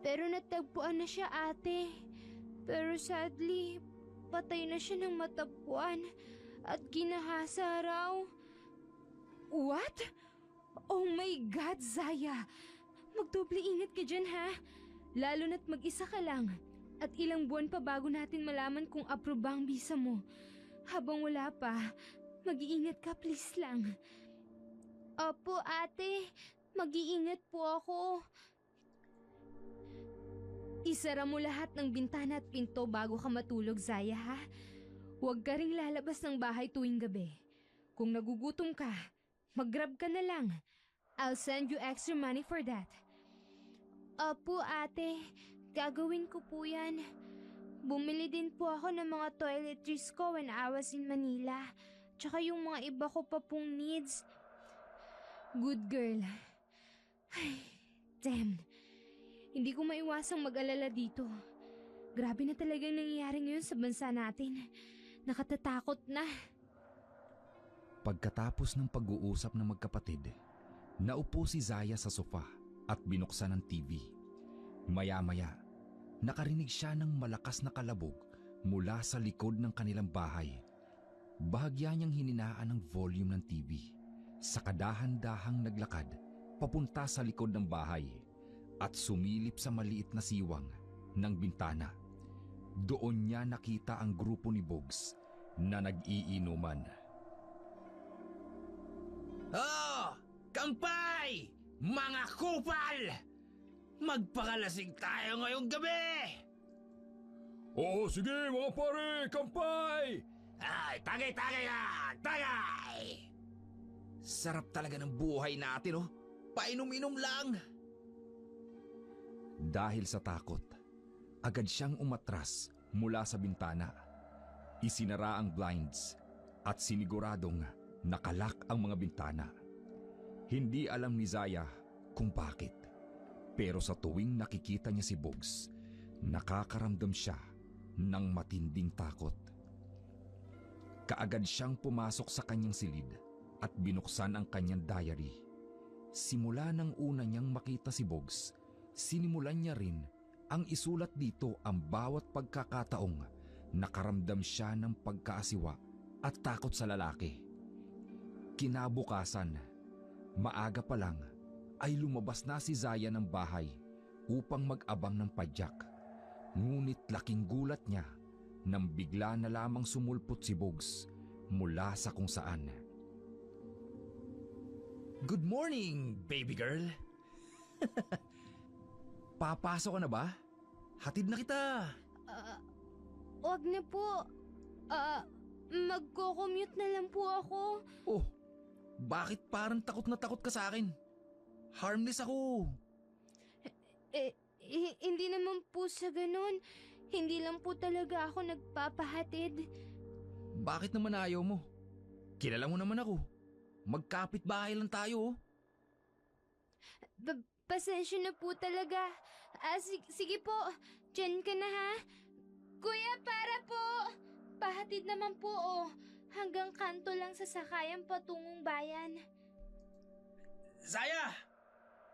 Pero natagpuan na siya, ate. Pero sadly, patay na siya ng matagpuan at ginahasa raw. What? Oh my God, Zaya! Magdoble ingat ka dyan, ha? Lalo na't mag-isa ka lang. At ilang buwan pa bago natin malaman kung approve ba ang visa mo. Habang wala pa, mag-iingat ka please lang. Opo, ate. Mag-iingat po ako. Isara mo lahat ng bintana at pinto bago ka matulog, Zaya, ha? Huwag ka ring lalabas ng bahay tuwing gabi. Kung nagugutom ka, mag-grab ka na lang. I'll send you extra money for that. Opo, ate. Gagawin ko po yan. Bumili din po ako ng mga toiletries ko when I was in Manila. Tsaka yung mga iba ko pa pong needs. Good girl. Ay, damn. Hindi ko maiwasang mag-alala dito. Grabe na talagang nangyayari ngayon sa bansa natin. Nakatatakot na. Pagkatapos ng pag-uusap ng magkapatid, naupo si Zaya sa sofa at binuksan ang TV. Maya-maya, nakarinig siya ng malakas na kalabog mula sa likod ng kanilang bahay. Bahagya niyang hininaan ang volume ng TV. Sa kadahan-dahang naglakad, papunta sa likod ng bahay at sumilip sa maliit na siwang ng bintana. Doon niya nakita ang grupo ni Bugs na nag-iinuman. Oh! Kampay! Mga kupal! Magpakalasing tayo ngayong gabi! Oo, sige mga pare, kampay! Ay, tagay-tagay na! Tagay! Sarap talaga ng buhay natin, oh. Painom-inom lang. Dahil sa takot, agad siyang umatras mula sa bintana. Isinara ang blinds at siniguradong nakalak ang mga bintana. Hindi alam ni Zaya kung bakit. Pero sa tuwing nakikita niya si Bugs, nakakaramdam siya ng matinding takot. Kaagad siyang pumasok sa kanyang silid at binuksan ang kanyang diary. Simula nang una niyang makita si Bugs, sinimulan niya rin ang isulat dito ang bawat pagkakataong nakaramdam siya ng pagkaasiwa at takot sa lalaki. Kinabukasan, maaga pa lang ay lumabas na si Zaya ng bahay upang mag-abang ng padyak. Ngunit laking gulat niya nang bigla na lamang sumulpot si Bugs mula sa kung saan. Good morning, baby girl. Papasok ka na ba? Hatid na kita. Wag na po. Magko-commute na lang po ako. Oh, bakit parang takot na takot ka sa akin? Harmless ako. Hindi naman po sa ganun. Hindi lang po talaga ako nagpapahatid. Bakit naman ayaw mo? Kilala mo naman ako. Magkapit bahay lang tayo. Pasensya na po talaga. Sige po, dyan ka na ha. Kuya, para po. Pahatid naman po Hanggang kanto lang sa sakayan patungong bayan. Zaya!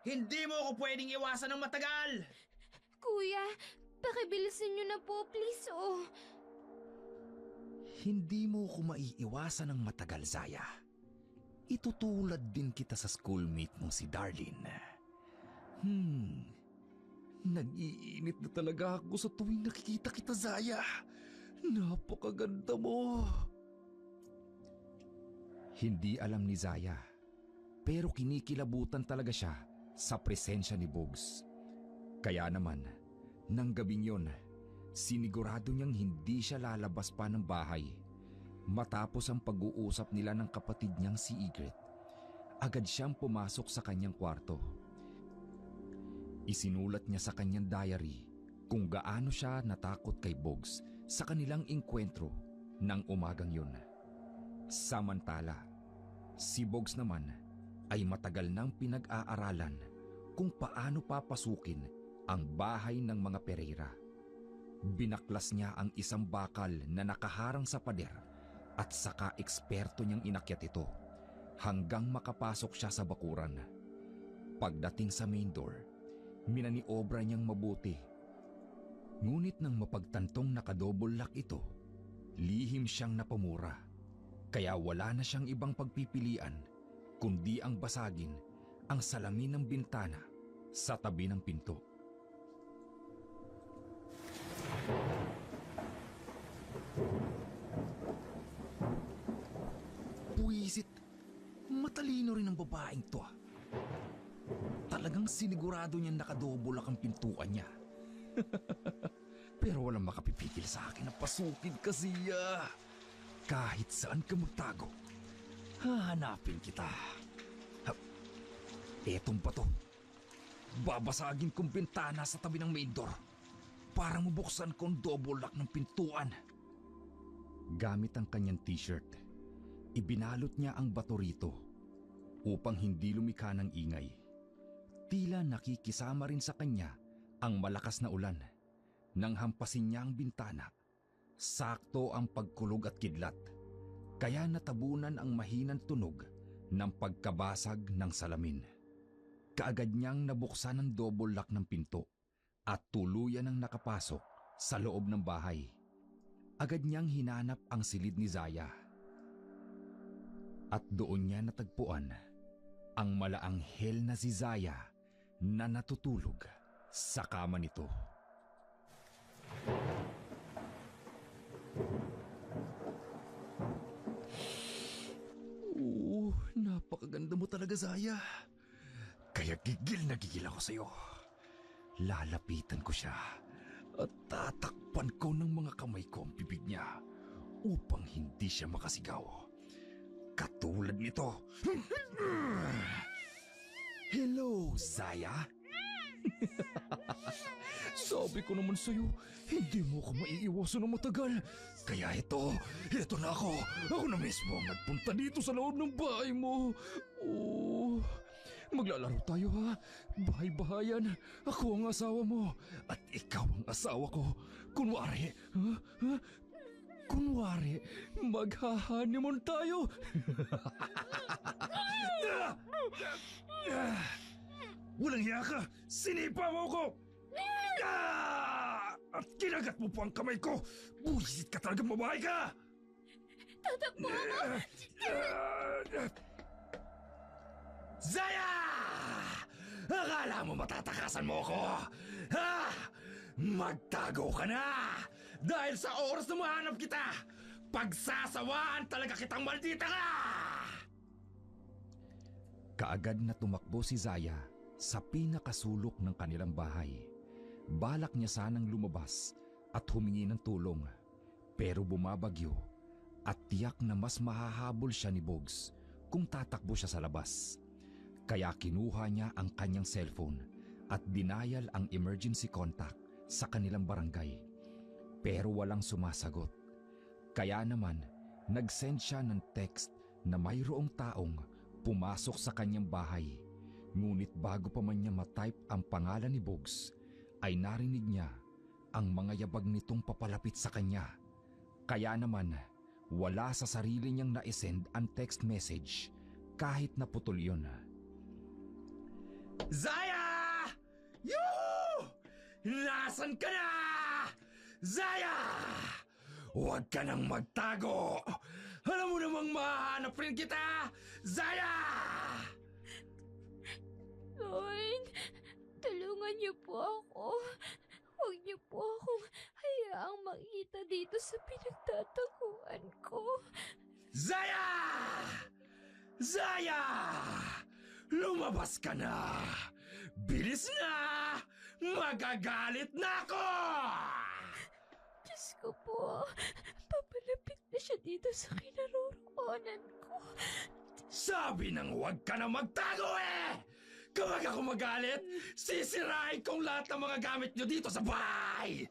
Hindi mo ako pwedeng iwasan ng matagal! Kuya, pakibilisan niyo na po please Hindi mo ko maiiwasan ng matagal, Zaya. Itutulad din kita sa schoolmate mong si Darlene. Nag-iinit na talaga ako sa tuwing nakikita kita, Zaya. Napakaganda mo. Hindi alam ni Zaya, pero kinikilabutan talaga siya sa presensya ni Bugs. Kaya naman, nang gabing yon, sinigurado niyang hindi siya lalabas pa ng bahay. Matapos ang pag-uusap nila ng kapatid niyang si Ygritte, agad siyang pumasok sa kanyang kwarto. Isinulat niya sa kanyang diary kung gaano siya natakot kay Bugs sa kanilang engkwentro ng umagang yun. Samantala, si Bugs naman ay matagal nang pinag-aaralan kung paano papasukin ang bahay ng mga Pereira. Binaklas niya ang isang bakal na nakaharang sa pader at saka eksperto niyang inakyat ito hanggang makapasok siya sa bakuran. Pagdating sa main door, minaniobra niyang mabuti. Ngunit nang mapagtantong nakadouble lock ito, lihim siyang napamura. Kaya wala na siyang ibang pagpipilian kundi ang basagin ang salamin ng bintana sa tabi ng pinto. Buwisit, matalino rin ang babaeng to. Talagang sinigurado niyang nakadouble ang pintuan niya. Pero walang makapipigil sa akin na pasukin kasi kahit saan ka magtago, hahanapin kita. Etong pa to. Babasagin kong bintana sa tabi ng main door para mabuksan kong double lock ng pintuan. Gamit ang kanyang t-shirt, ibinalot niya ang bato rito upang hindi lumikha ng ingay. Tila nakikisama rin sa kanya ang malakas na ulan. Nang hampasin niya ang bintana, sakto ang pagkulog at kidlat, kaya natabunan ang mahinang tunog ng pagkabasag ng salamin. Kaagad niyang nabuksan ang double lock ng pinto at tuluyan ang nakapasok sa loob ng bahay. Agad niyang hinanap ang silid ni Zaya. At doon niya natagpuan ang malaanghel na si Zaya na natutulog sa kama nito. Napakaganda mo talaga, Zaya. Kaya gigil na gigil ako sa'yo. Lalapitan ko siya at tatakpan ko ng mga kamay ko ang bibig niya upang hindi siya makasigaw. Katulad nito. Hello, Zaya. Sabi ko naman sa'yo, hindi mo ako maiiwasan ng matagal. Kaya ito na ako. Ako na mismo ang nagpunta dito sa loob ng bahay mo. Oh, maglalaro tayo ha. Bahay-bahayan. Ako ang asawa mo at ikaw ang asawa ko. Kunwari, kunwari, maghahanimon tayo. Walang hiya ka! Sinipa mo ko! At kinagat mo po ang kamay ko! Buwisit ka talagang babae ka! Tatakbo ako! Zaya! Akala mo matatakasan mo ako? Ha? Magtago ka na! Dahil sa oras na mahanap kita, pagsasawaan talaga kitang maldita ka! Kaagad na tumakbo si Zaya sa pinakasulok ng kanilang bahay. Balak niya sanang lumabas at humingi ng tulong. Pero bumabagyo at tiyak na mas mahahabol siya ni Bugs kung tatakbo siya sa labas. Kaya kinuha niya ang kanyang cellphone at dinayal ang emergency contact sa kanilang barangay. Pero walang sumasagot. Kaya naman nag-send siya ng text na mayroong taong pumasok sa kanyang bahay. Ngunit bago pa man niya matype ang pangalan ni Bugs, ay narinig niya ang mga yabag nitong papalapit sa kanya. Kaya naman, wala sa sarili niyang naisend ang text message kahit naputol yun. Zaya! Yoo! Nasaan ka na? Zaya! Huwag ka nang magtago! Alam mo namang mahanap rin kita! Zaya! Lord, tulungan niyo po ako. Huwag niyo po akong hayaang makita dito sa pinagtataguan ko. Zaya! Zaya! Lumabas ka na! Bilis na! Magagalit na ako! Diyos ko po, papalapit na siya dito sa kinaroroonan ko. Sabi nang huwag ka na magtago eh! Kapag ako magalit, sisirain kong lahat ng mga gamit nyo dito sa bahay!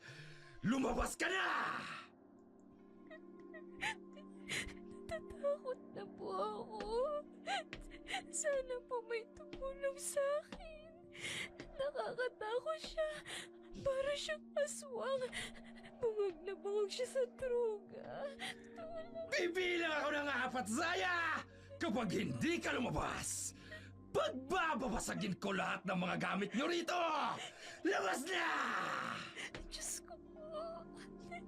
Lumabas ka na! Natatakot na po ako. Sana po may tumulong sa akin. Nakakatakot siya. Para siyang aswang. Bungag na bungag siya sa droga. Bibilang ako ng 4, Zaya! Kapag hindi ka lumabas, pagbababasagin ko lahat ng mga gamit nyo rito! Labas na! Diyos ko po. 1,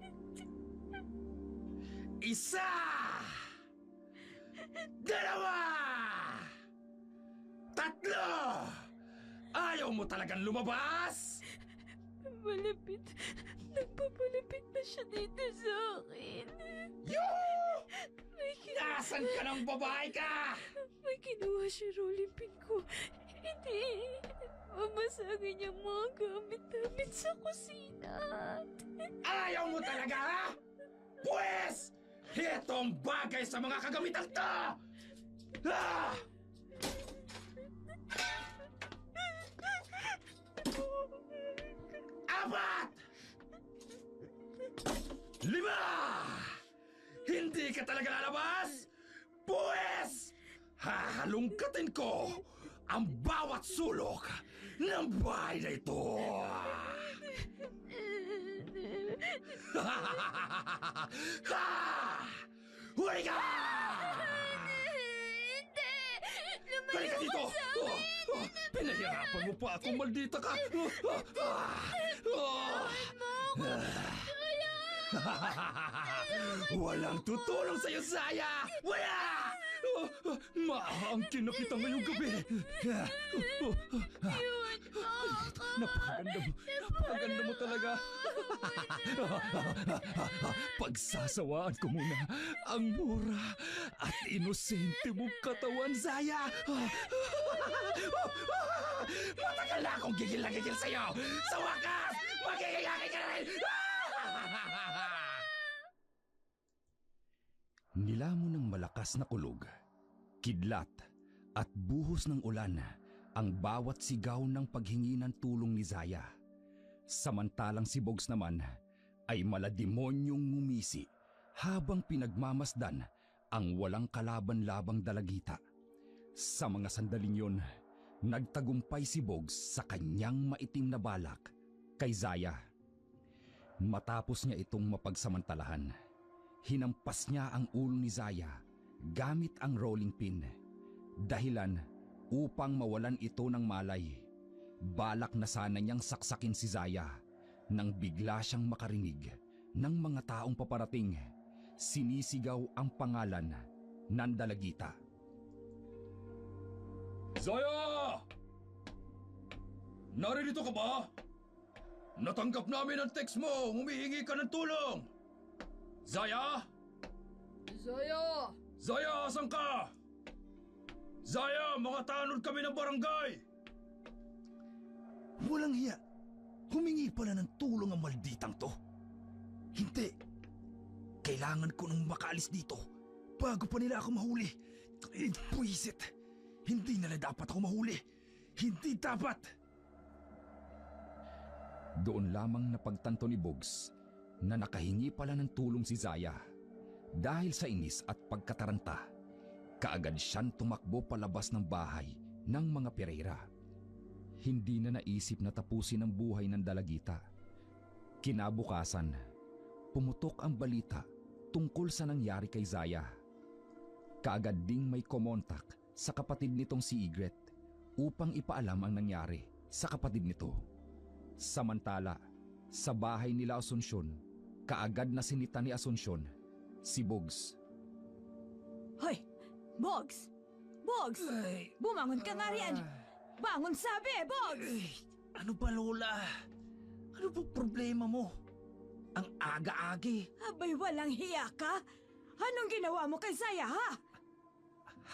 2, 3! Ayaw mo talagang lumabas? Malapit. Nagpapalapit na siya dito sa akin. Yoo! May, Nasaan ka ng babae ka? may kinuha siya rolling pin ko. Hindi. Mabasagin yung mga gamit namin sa kusina. Ayaw mo talaga, ha? Pwes! Ito ang bagay sa mga kagamitan to! Ah! Apat! 5! Hindi ka talaga lalabas? Pwes! Hahalungkatin ko ang bawat sulok ng bahay na ito! Ha! Huli ka! Hindi! Halika Lumayo dito! ka sa akin! Pinahirapan mo pa ako, maldita ka! Walang tutulong sa'yo, Zaya! Wala! Maangkin na kita ngayong gabi! Napakaganda mo talaga! Pagsasawaan ko muna ang mura at inosente mong katawan, Zaya! Matagal na akong gigil na gigil sa'yo! Sa wakas, magigayaki ka rin! Nilamon ng malakas na kulog, kidlat at buhos ng ulan ang bawat sigaw ng paghingi ng tulong ni Zaya. Samantalang si Bogs naman ay malademonyong ngumisi habang pinagmamasdan ang walang kalaban-labang dalagita. Sa mga sandaling yon, nagtagumpay si Bogs sa kanyang maitim na balak kay Zaya. Matapos niya itong mapagsamantalahan, hinampas niya ang ulo ni Zaya gamit ang rolling pin. Dahilan upang mawalan ito ng malay. Balak na sana niyang saksakin si Zaya nang bigla siyang makarinig ng mga taong paparating. Sinisigaw ang pangalan ng dalagita. Zaya! Naririto ka ba? Natanggap namin ang text mo. Humihingi ka ng tulong. Zaya? Zaya! Zaya, asan ka? Zaya, mga tanod kami ng barangay! Walang hiya. Humingi pala ng tulong ang malditang to. Hindi. Kailangan ko nang makaalis dito bago pa nila ako mahuli. Buisit. Hindi nila dapat ako mahuli. Hindi dapat. Doon lamang napagtanto ni Bogs na nakahingi pala ng tulong si Zaya. Dahil sa inis at pagkataranta, kaagad siyang tumakbo palabas ng bahay ng mga Pereira. Hindi na naisip na tapusin ang buhay ng dalagita. Kinabukasan, pumutok ang balita tungkol sa nangyari kay Zaya. Kaagad ding may kumontak sa kapatid nitong si Igret upang ipaalam ang nangyari sa kapatid nito. Samantala, sa bahay nila Asunsyon, kaagad na sinita ni Asunsyon si Bogs. Hoy! Bogs! Bogs! Ay, Bumangon ka nga riyan! Bangon sabi, Bogs! ano ba, Lola? Ano ba problema mo? Ang aga-agi. Abay, walang hiya ka? Anong ginawa mo kay Zaya, ha?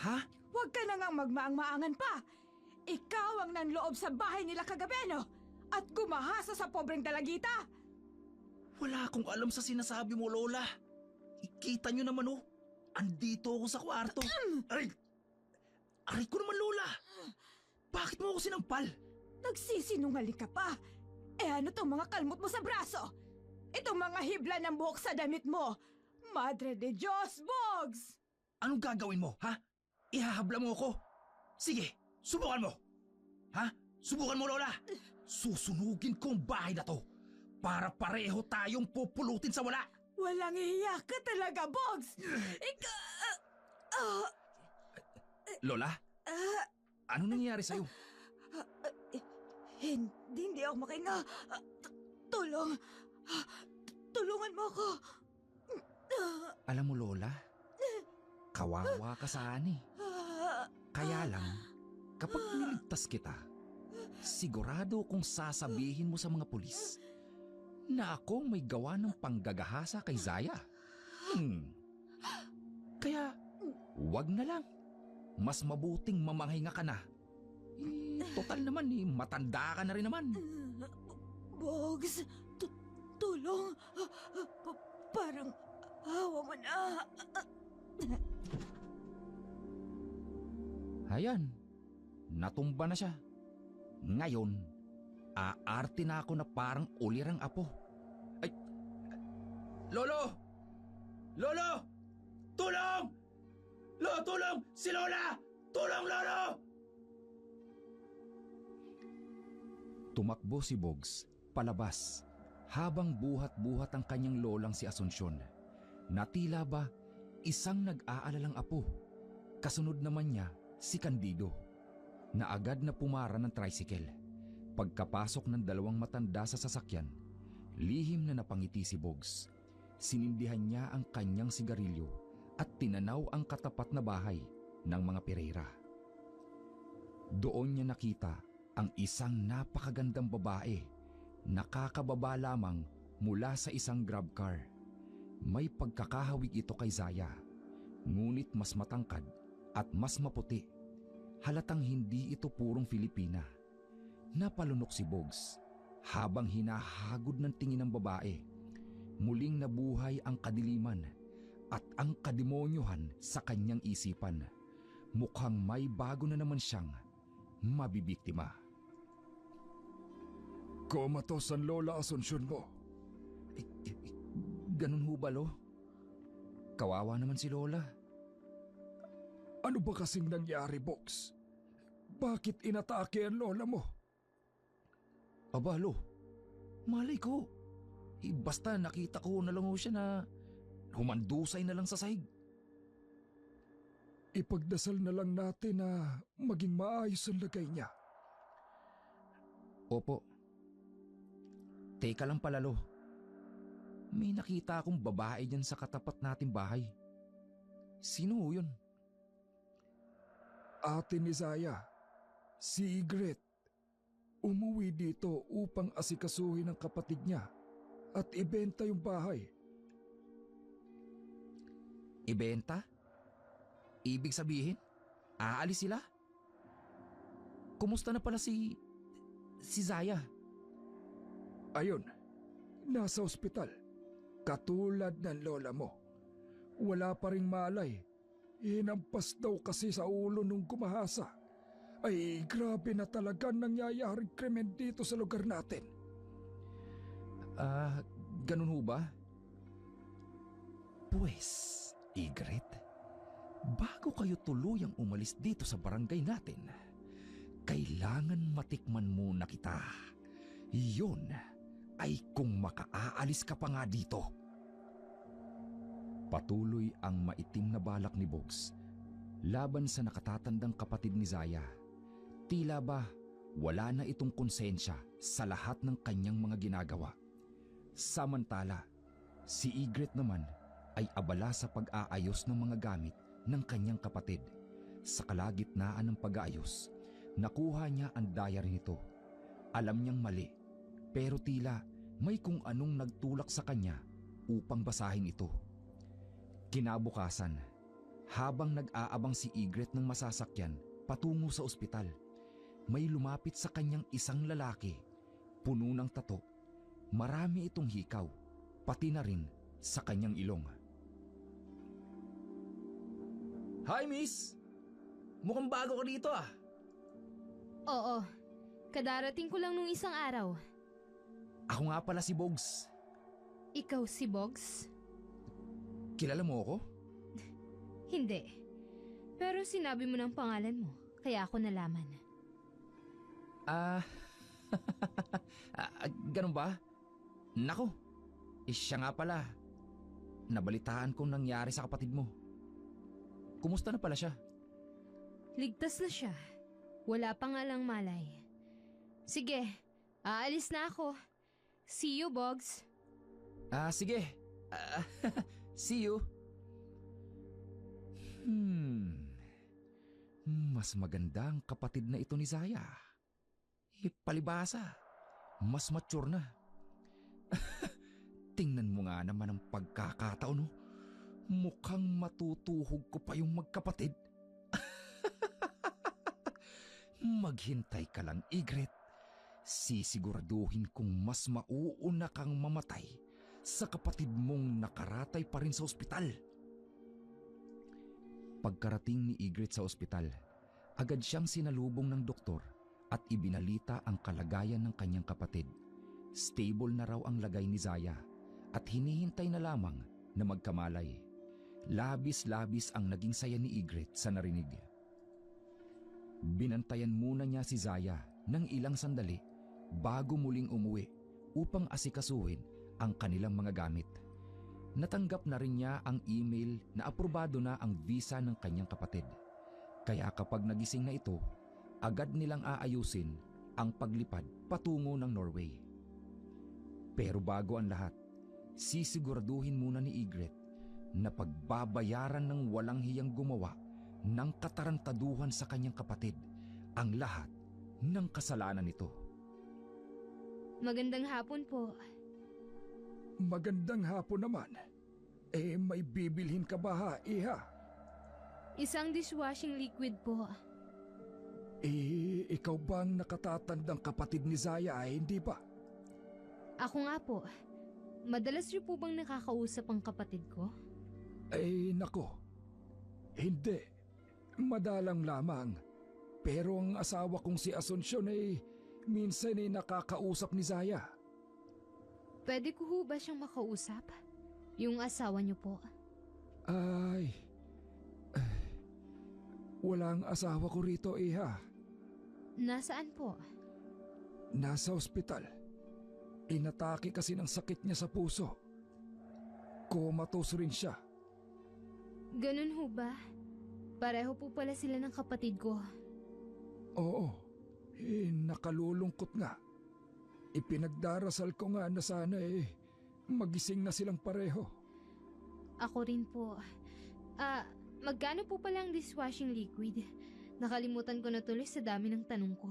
Ha? Huwag ka na ngang magmaang-maangan pa. Ikaw ang nanloob sa bahay nila kagabi, no? At gumahasa sa pobreng dalagita. Wala akong alam sa sinasabi mo, Lola. Ikita nyo naman, oh. Andito ako sa kwarto. Aray! Aray ko naman, Lola. Bakit mo ako sinampal? Nagsisinungaling ka pa. Ano tong mga kalmot mo sa braso? Itong mga hibla ng buhok sa damit mo. Madre de Dios, Bogs! Anong gagawin mo, ha? Ihahabla mo ako? Sige, subukan mo. Ha? Subukan mo, Lola. Susunugin ko ang bahay na to para pareho tayong pupulutin sa wala. Walang iyak ka talaga, Bogs! Lola? Ano nangyayari sa'yo? Hindi ako makahinga. Tulong. Tulungan mo ako. Alam mo, Lola, kawawa ka sa ani. Kaya lang, kapag niligtas kita, sigurado kong sasabihin mo sa mga pulis na ako may gawa ng panggagahasa kay Zaya. Kaya, wag na lang. Mas mabuting mamanghinga ka na. Total naman matanda ka na rin naman. Bogs, tulong. Parang awa mo na. Ayan, natumba na siya. Ngayon, aarte na ako na parang ulirang apo. Lolo! Lolo! Tulong! Lolo, tulong! Si Lola! Tulong, Lolo! Tumakbo si Bogs palabas habang buhat-buhat ang kanyang lolang si Asunsyon na tila ba isang nag-aalalang apo. Kasunod naman niya si Candido na agad na pumara ng tricycle. Pagkapasok ng dalawang matanda sa sasakyan, lihim na napangiti si Bogs. Sinindihan niya ang kanyang sigarilyo at tinanaw ang katapat na bahay ng mga Pereira. Doon niya nakita ang isang napakagandang babae na kakababa lamang mula sa isang grab car. May pagkakahawig ito kay Zaya, ngunit mas matangkad at mas maputi. Halatang hindi ito purong Filipina. Napalunok si Bogs habang hinahagod ng tingin ng babae. Muling nabuhay ang kadiliman at ang kademonyohan sa kanyang isipan. Mukhang may bago na naman siyang mabibiktima. Komatos ang Lola Asunsyon mo. Ganun ho ba, Lo? Kawawa naman si Lola. Ano ba kasing nangyari, Bogs? Bakit inatake ang lola mo? Aba, Lo, malay ko. Basta nakita ko na lang ho siya na humandusay na lang sa sahig. Ipagdasal na lang natin na maging maayos ang lagay niya. Opo. Teka lang pala, Lo. May nakita akong babae dyan sa katapat nating bahay. Sino ho yun? Ate ni Zaya, si Igret. Umuwi dito upang asikasuhin ang kapatid niya at ibenta yung bahay. Ibenta? Ibig sabihin, aalis sila? Kumusta na pala si Zaya? Ayun, nasa ospital. Katulad ng lola mo. Wala pa ring malay. Hinampas daw kasi sa ulo nung gumahasa. Ay, grabe na talaga nangyayaring krimen dito sa lugar natin. Ganun ho ba? Pues, Igret, bago kayo tuluyang umalis dito sa barangay natin, kailangan matikman muna kita. Iyon ay kung makaaalis ka pa nga dito. Patuloy ang maitim na balak ni Bogs laban sa nakatatandang kapatid ni Zaya. Tila ba wala na itong konsensya sa lahat ng kanyang mga ginagawa. Samantala, si Igret naman ay abala sa pag-aayos ng mga gamit ng kanyang kapatid. Sa kalagitnaan ng pag-aayos, nakuha niya ang diary nito. Alam niyang mali, pero tila may kung anong nagtulak sa kanya upang basahin ito. Kinabukasan, habang nag-aabang si Igret ng masasakyan patungo sa ospital, may lumapit sa kanyang isang lalaki, puno ng tato. Marami itong hikaw, pati na rin sa kanyang ilong. Hi, miss! Mukhang bago ka dito ah. Oo, kadarating ko lang nung isang araw. Ako nga pala si Bogs. Ikaw si Bogs? Kilala mo ako? Hindi. Pero sinabi mo ng pangalan mo, kaya ako nalaman. Ah, ganun ba? Nako, siya nga pala. Nabalitaan kong nangyari sa kapatid mo. Kumusta na pala siya? Ligtas na siya. Wala pa nga lang malay. Sige, aalis na ako. See you, Bogs. Sige. See you. Mas maganda ang kapatid na ito ni Zaya. Palibasa, mas mature na. Tingnan mo nga naman ang pagkakataon, no? Mukhang matutuhog ko pa yung magkapatid. Maghintay ka lang, Ygritte. Sisiguraduhin kong mas mauuna kang mamatay sa kapatid mong nakaratay pa rin sa ospital. Pagkarating ni Ygritte sa ospital, agad siyang sinalubong ng doktor at ibinalita ang kalagayan ng kanyang kapatid. Stable na raw ang lagay ni Zaya at hinihintay na lamang na magkamalay. Labis-labis ang naging saya ni Ygritte sa narinig. Binantayan muna niya si Zaya ng ilang sandali bago muling umuwi upang asikasuhin ang kanilang mga gamit. Natanggap na rin niya ang email na aprobado na ang visa ng kanyang kapatid. Kaya kapag nagising na ito, agad nilang aayusin ang paglipad patungo ng Norway. Pero bago ang lahat, sisiguraduhin muna ni Ygritte na pagbabayaran ng walang hiyang gumawa ng katarantaduhan sa kanyang kapatid ang lahat ng kasalanan nito. Magandang hapon po. Magandang hapon naman. May bibilhin ka ba ha, Iha? Isang dishwashing liquid po. Ikaw bang nakatatandang kapatid ni Zaya, hindi ba? Ako nga po. Madalas niyo po bang nakakausap ang kapatid ko? Nako. Hindi. Madalang lamang. Pero ang asawa kong si Asuncion minsan nakakausap ni Zaya. Pwede ko ho ba siyang makausap? Yung asawa niyo po. Walang asawa ko rito, Iha. Nasaan po? Nasa ospital. Inatake kasi ng sakit niya sa puso. Comatose rin siya. Ganun ho ba? Pareho po pala sila ng kapatid ko. Oo. Nakalulungkot nga. Ipinagdarasal ko nga na sana magising na silang pareho. Ako rin po. Magkano po pala ang dishwashing liquid? Nakalimutan ko na tuloy sa dami ng tanong ko.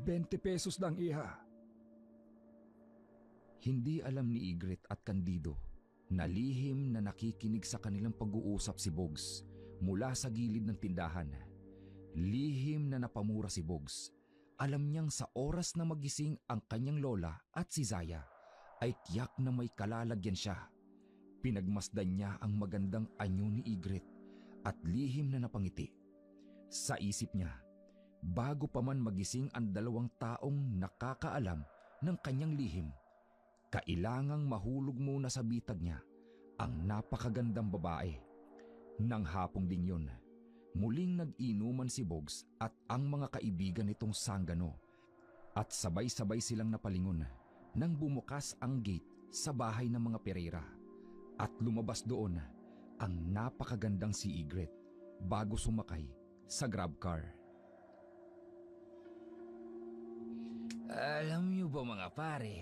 20 pesos lang, Iha. Hindi alam ni Ygritte at Candido na lihim na nakikinig sa kanilang pag-uusap si Bogs mula sa gilid ng tindahan. Lihim na napamura si Bogs. Alam niyang sa oras na magising ang kanyang lola at si Zaya ay tiyak na may kalalagyan siya. Pinagmasdan niya ang magandang anyo ni Ygritte at lihim na napangiti. Sa isip niya, bago pa man magising ang dalawang taong nakakaalam ng kanyang lihim, kailangang mahulog muna sa bitag niya ang napakagandang babae. Nang hapong ding yun, muling nag-inuman si Bogs at ang mga kaibigan nitong sanggano at sabay-sabay silang napalingon nang bumukas ang gate sa bahay ng mga Pereira at lumabas doon ang napakagandang si Ygritte bago sumakay sa grab car. Alam niyo ba mga pare,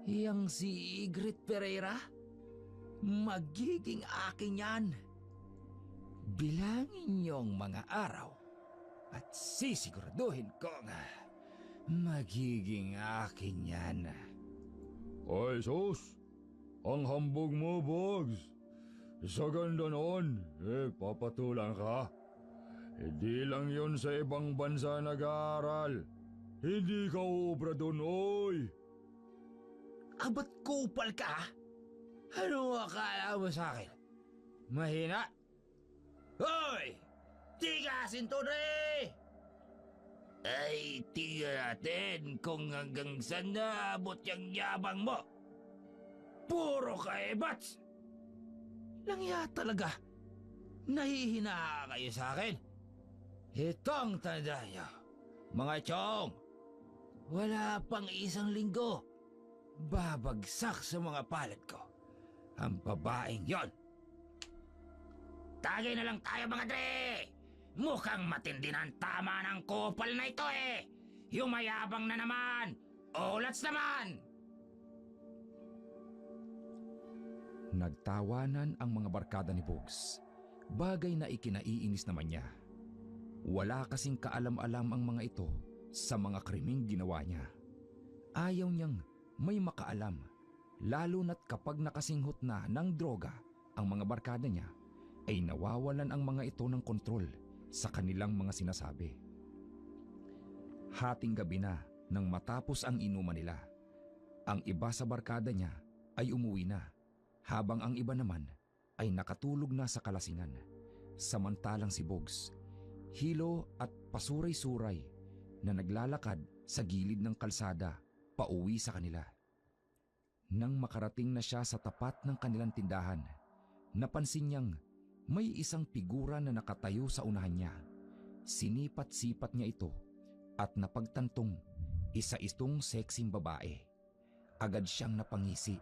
yang si Ygritte Pereira, magiging akin yan. Bilangin niyong mga araw at sisiguraduhin kong magiging akin yan. Ay, sus! Ang hambog mo, Bogs! Sa ganda noon, papatulan ka. Hindi lang yon sa ibang bansa nag-aaral. Hindi ka obra doon, oy! Ba't kupal ka? Ano akala mo sa akin? Mahina? Hoy! Tigasin to, Dre! Ay, tingnan natin kung hanggang saan naabot yung yabang mo. Puro kaebats! Langya talaga. Nahihina kayo sa akin. Itong tanda nyo, mga chong, wala pang isang linggo. Babagsak sa mga palad ko ang babaeng yon. Tagay na lang tayo mga dre! Mukhang matindi na ang tama ng kupal na ito eh! Yumayabang na naman! Ulats naman! Nagtawanan ang mga barkada ni Bugs. Bagay na ikinaiinis naman niya. Wala kasing kaalam-alam ang mga ito sa mga krimeng ginawa niya. Ayaw niyang may makaalam, lalo na't kapag nakasinghot na ng droga ang mga barkada niya, ay nawawalan ang mga ito ng kontrol sa kanilang mga sinasabi. Hating gabi na nang matapos ang inuman nila. Ang iba sa barkada niya ay umuwi na, habang ang iba naman ay nakatulog na sa kalasingan. Samantalang si Bugs, hilo at pasuray-suray na naglalakad sa gilid ng kalsada pauwi sa kanila. Nang makarating na siya sa tapat ng kanilang tindahan, napansin niyang may isang figura na nakatayo sa unahan niya. Sinipat-sipat niya ito at napagtantong isa itong sexing babae. Agad siyang napangisi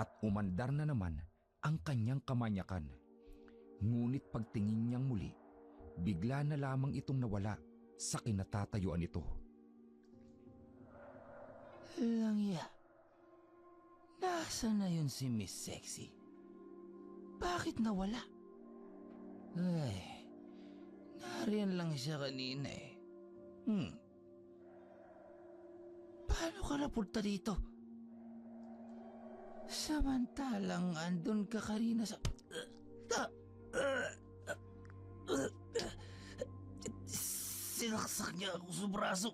at umandar na naman ang kanyang kamanyakan. Ngunit pagtingin niyang muli, bigla na lamang itong nawala sa kinatatayuan nito. Langya, nasaan na yun si Miss Sexy? Bakit nawala? Ay, nariyan lang siya kanina eh. Paano ka napunta dito? Samantalang andun ka kanina sa... Sinaksak niya ako sa braso.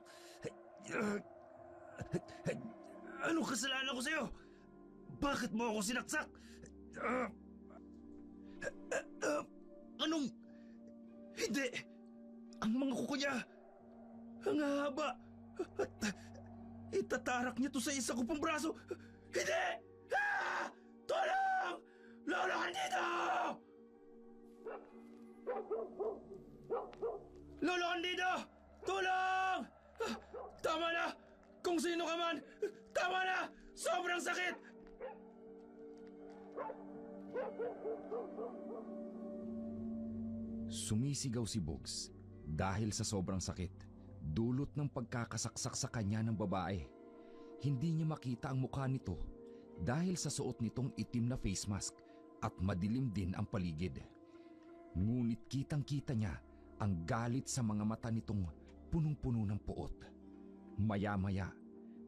Anong kasalanan ko sa'yo? Bakit mo ako sinaksak? Anong... Hindi! Ang mga kuko niya, ang haba. At itatarak niya to sa isa ko pang braso. Hindi! Ah! Tulong! Lolo ka dito! Lolo ka dito! Tulong! Ah, tama na! Kung sino ka man! Tama na! Sobrang sakit! Sumisigaw si Bugs dahil sa sobrang sakit, dulot ng pagkakasaksak sa kanya ng babae. Hindi niya makita ang mukha nito dahil sa suot nitong itim na face mask at madilim din ang paligid. Ngunit kitang-kita niya ang galit sa mga mata nitong punong-puno ng puot. Maya-maya,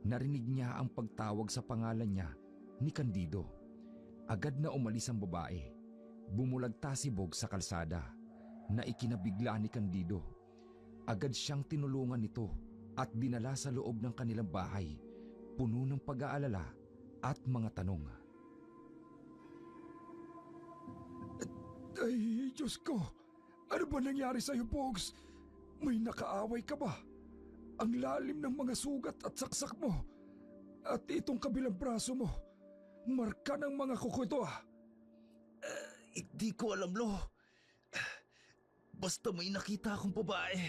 narinig niya ang pagtawag sa pangalan niya ni Candido. Agad na umalis ang babae. Bumulagta si Bugs sa kalsada na ikinabigla ni Candido. Agad siyang tinulungan nito at dinala sa loob ng kanilang bahay, puno ng pag-aalala at mga tanong. Ay, Diyos ko! Ano ba nangyari sa'yo, Bugs? May nakaaway ka ba? Ang lalim ng mga sugat at saksak mo. At itong kabilang braso mo, marka ng mga kuko ito ah. Hindi ko alam, Lo. Basta may nakita akong babae.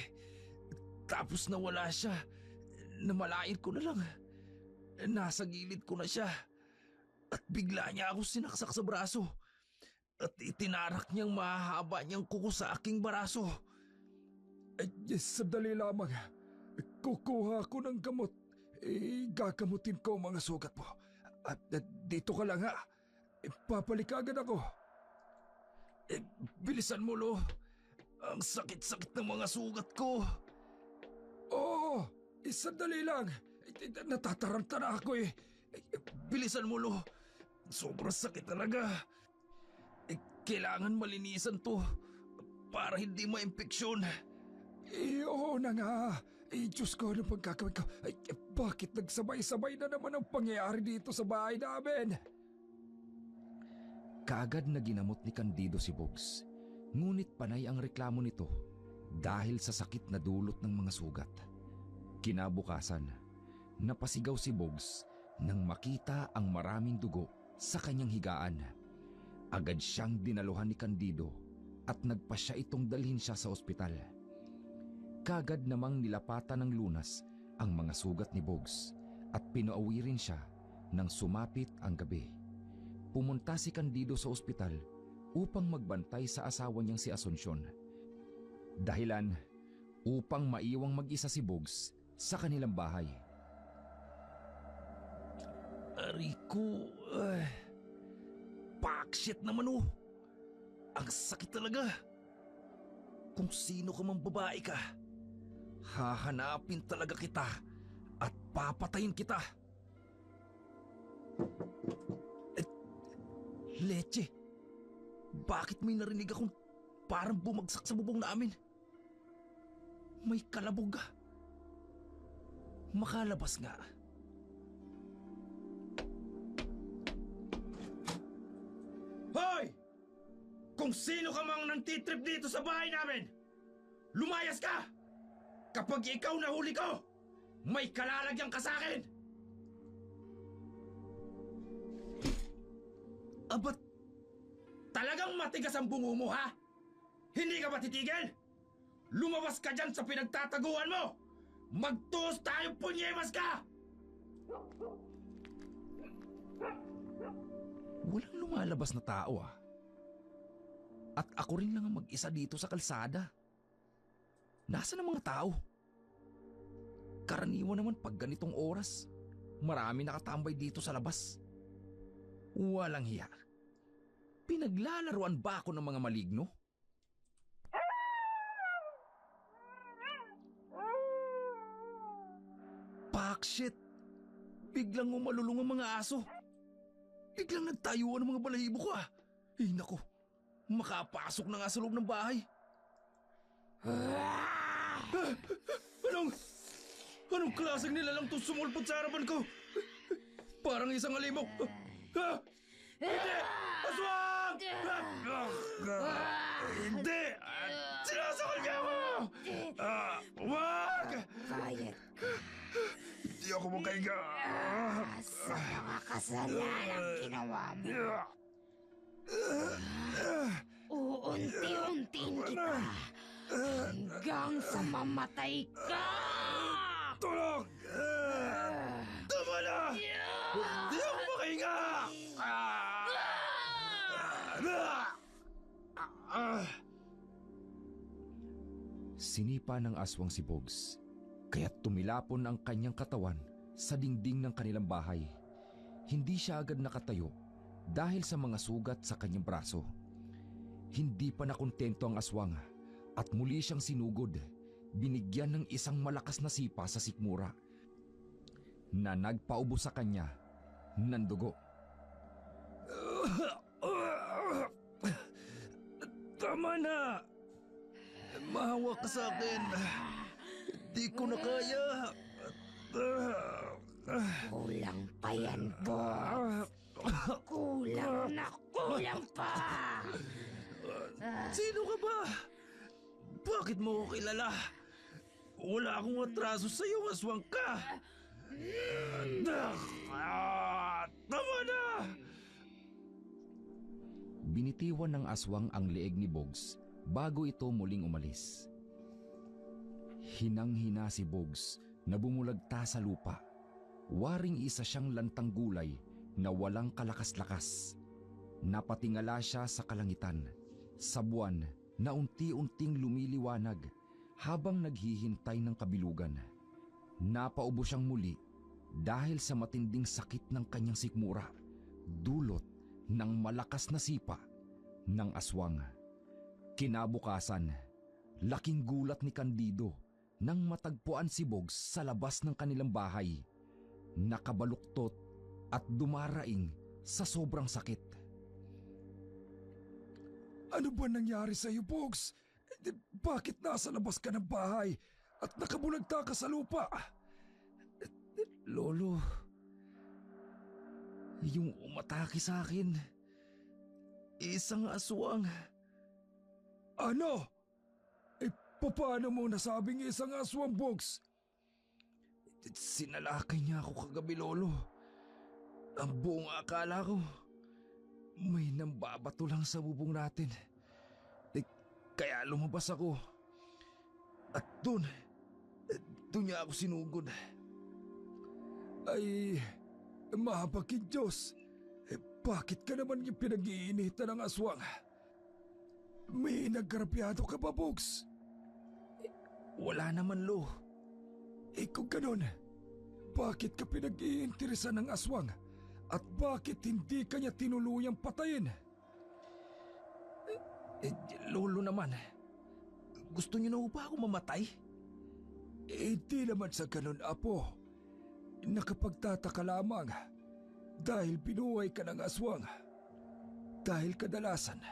Tapos nawala siya. Namalayan ko na lang. Nasa gilid ko na siya. At bigla niya ako sinaksak sa braso. At itinarak niyang mahaba niyang kuko sa aking braso. Sandali lamang. Kukuha ko ng gamot. Gagamutin ko ang mga sugat mo. At dito ka lang ha. Papalik agad ako. Bilisan mo, Lo. Ang sakit-sakit ng mga sugat ko. Oo, sandali lang. Natataranta na ako eh. Bilisan mo, Lo. Sobrang sakit talaga. Kailangan malinisan to para hindi ma-impeksyon. Oo na nga. Diyos ko, ano pang gagawin ko? Bakit nagsabay-sabay na naman ang pangyayari dito sa bahay namin? Kaagad na ginamot ni Candido si Bugs. Ngunit panay ang reklamo nito dahil sa sakit na dulot ng mga sugat. Kinabukasan, napasigaw si Bogs nang makita ang maraming dugo sa kanyang higaan. Agad siyang dinaluhan ni Candido at nagpasya itong dalhin siya sa ospital. Kagad namang nilapatan ng lunas ang mga sugat ni Bogs at pinauwi rin siya nang sumapit ang gabi. Pumunta si Candido sa ospital upang magbantay sa asawa niyang si Asuncion. Dahilan upang maiwang mag-isa si Bogs sa kanilang bahay. Rico, pakshit naman oh. Ang sakit talaga. Kung sino ka mang babae ka, hahanapin talaga kita at papatayin kita. Leche, bakit may narinig akong parang bumagsak sa bubong namin? May kalabog ka. Makalabas nga. Hoy! Kung sino ka mang nantitrip dito sa bahay namin, lumayas ka! Kapag ikaw nahuli ko, may kalalagyan ka sa akin! Abat, Talagang matigas ang bungo mo, ha? Hindi ka ba titigil? Lumabas ka dyan sa pinagtataguan mo! Magtuos tayo, punyemas ka! walang lumalabas na tao ah. At ako rin lang ang mag-isa dito sa kalsada. Nasaan ang mga tao? Karaniwan naman pag ganitong oras, marami nakatambay dito sa labas. Walang hiya. Pinaglalaruan ba ako ng mga maligno? Pakshit! Biglang umalulong ang mga aso. Biglang nagtayuan ang mga balahibo ko ah. Eh nako, makapasok na nga sa loob ng bahay. Anong klaseng nilalang to sumulpot sa harapan ko? Parang isang alimok. Hindi! Aswang! Hindi! Sinasakal niya ako! Wag! Bayad ka Hindi ako makahiga. sa mga kasalanang ginawa mo. Uunti-untiin kita hanggang sa mamatay ka! Tulog! Tama na! Hindi ako makahinga! Sinipa ng aswang si Bogs, kaya't tumilapon ang kanyang katawan sa dingding ng kanilang bahay. Hindi siya agad nakatayo dahil sa mga sugat sa kanyang braso. Hindi pa nakontento ang aswang at muli siyang sinugod, binigyan ng isang malakas na sipa sa sikmura na nagpaubo sa kanya ng dugo. Tama na! Mahawa ka sa akin. Di ko na kaya. Kulang pa yan, Bob. Kulang na kulang pa! Sino ka ba? Bakit mo ko kilala? Wala akong atraso sa iyo, aswang ka. Tama na! Binitiwan ng aswang ang leeg ni Bogs bago ito muling umalis. Hinang-hina si Bogs na bumulagta sa lupa. Waring isa siyang lantang gulay na walang kalakas-lakas. Napatingala siya sa kalangitan, sa buwan na unti-unting lumiliwanag habang naghihintay ng kabilugan. Napaubo siyang muli dahil sa matinding sakit ng kanyang sikmura, dulot ng malakas na sipa ng aswang. Kinabukasan, laking gulat ni Candido nang matagpuan si Bogs sa labas ng kanilang bahay, nakabaluktot at dumaraing sa sobrang sakit. Ano ba nangyari sa iyo, Bogs? Bakit nasa labas ka ng bahay at nakabulagta ka sa lupa? Lolo, yung umatake sa akin, isang aswang. Ano? Paano mo nasabing isang aswang, Bogs? Sinalakay niya ako kagabi, Lolo. Ang buong akala ko, may nambabato lang sa bubong natin. Kaya lumabas ako. At doon niya ako sinugod. Ay, mahabagin Diyos. Bakit ka naman yung pinag-iinitan ng aswang? May nagkarapyado ka ba, Bogs? Wala naman, Lo. Kung ganun, bakit ka pinag-iinteresan ng aswang? At bakit hindi ka niya tinuluyang patayin? Lolo naman, gusto niyo na ba ako mamatay? Hindi naman sa ganun, Apo. Nakapagtataka lamang dahil binuhay ka ng aswang. Dahil kadalasan,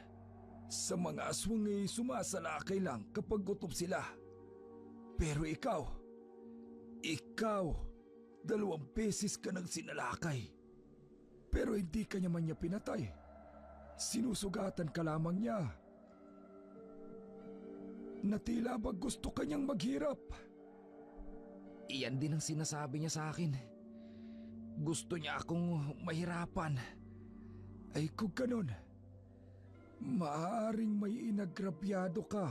sa mga aswang ay sumasalakay lang kapag gutom sila. Pero ikaw, 2 beses ka nang sinalakay. Pero hindi ka naman niya pinatay. Sinusugatan ka lamang niya. Na tila ba gusto kanyang maghirap? Iyan din ang sinasabi niya sa akin. Gusto niya akong mahirapan. Ay kung ganun, maaaring may inagrabyado ka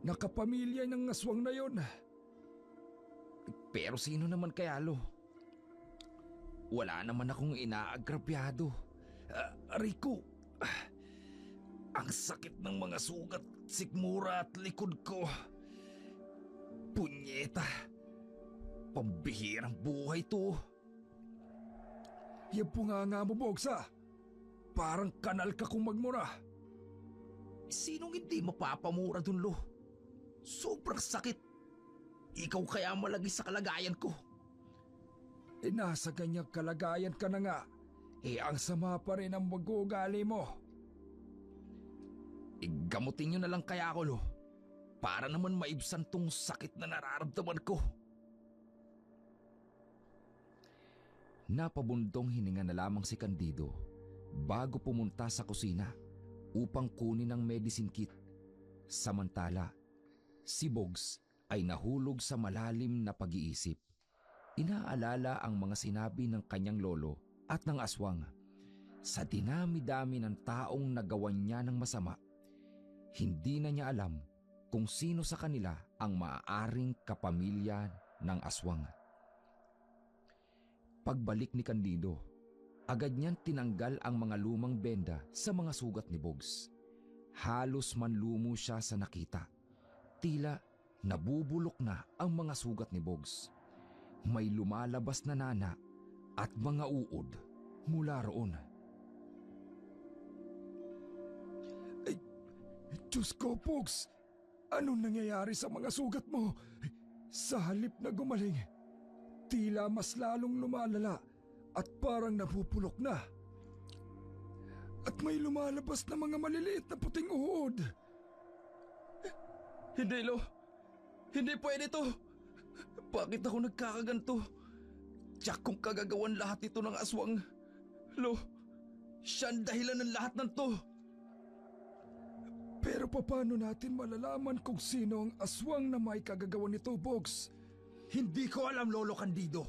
na kapamilya ng aswang na yon. Pero sino naman kaya, Lo? Wala naman akong inaagrabyado. Rico, ang sakit ng mga sugat, sikmura at likod ko. Punyeta, pambihirang buhay to. Yan po nga mo, Bogsa. Parang kanal ka kung magmura. Sinong hindi mapapamura dun, Lo? Sobrang sakit. Ikaw kaya malagi sa kalagayan ko. Nasa ganyang kalagayan ka na nga. Ang sama pa rin ang mag-uugali mo. Gamutin nyo na lang kaya ako, Lo. Para naman maibsan tong sakit na nararamdaman ko. Napabundong hininga na lamang si Candido bago pumunta sa kusina upang kunin ang medicine kit. Samantala, si Bogs ay nahulog sa malalim na pag-iisip. Inaalala ang mga sinabi ng kanyang lolo at ng aswang. Sa dinami-dami ng taong nagawan niya ng masama, hindi na niya alam kung sino sa kanila ang maaaring kapamilya ng aswang. Pagbalik ni Candido, agad niyang tinanggal ang mga lumang benda sa mga sugat ni Bogs. Halos manlumo siya sa nakita. Tila nabubulok na ang mga sugat ni Bogs. May lumalabas na nana at mga uod mula roon. Ay, Diyos ko, Bogs! Anong nangyayari sa mga sugat mo? Sa halip na gumaling, tila mas lalong lumalala at parang napupulok na. At may lumalabas na mga maliliit na puting uod. Hindi, Lo. Hindi pwede to. Bakit ako nagkakaganto? Tiyak kong kagagawan lahat ito ng aswang. Lo, siya ang dahilan ng lahat ng to. Pero paano natin malalaman kung sino ang aswang na may kagagawan nito, Bogs? Hindi ko alam, Lolo Candido.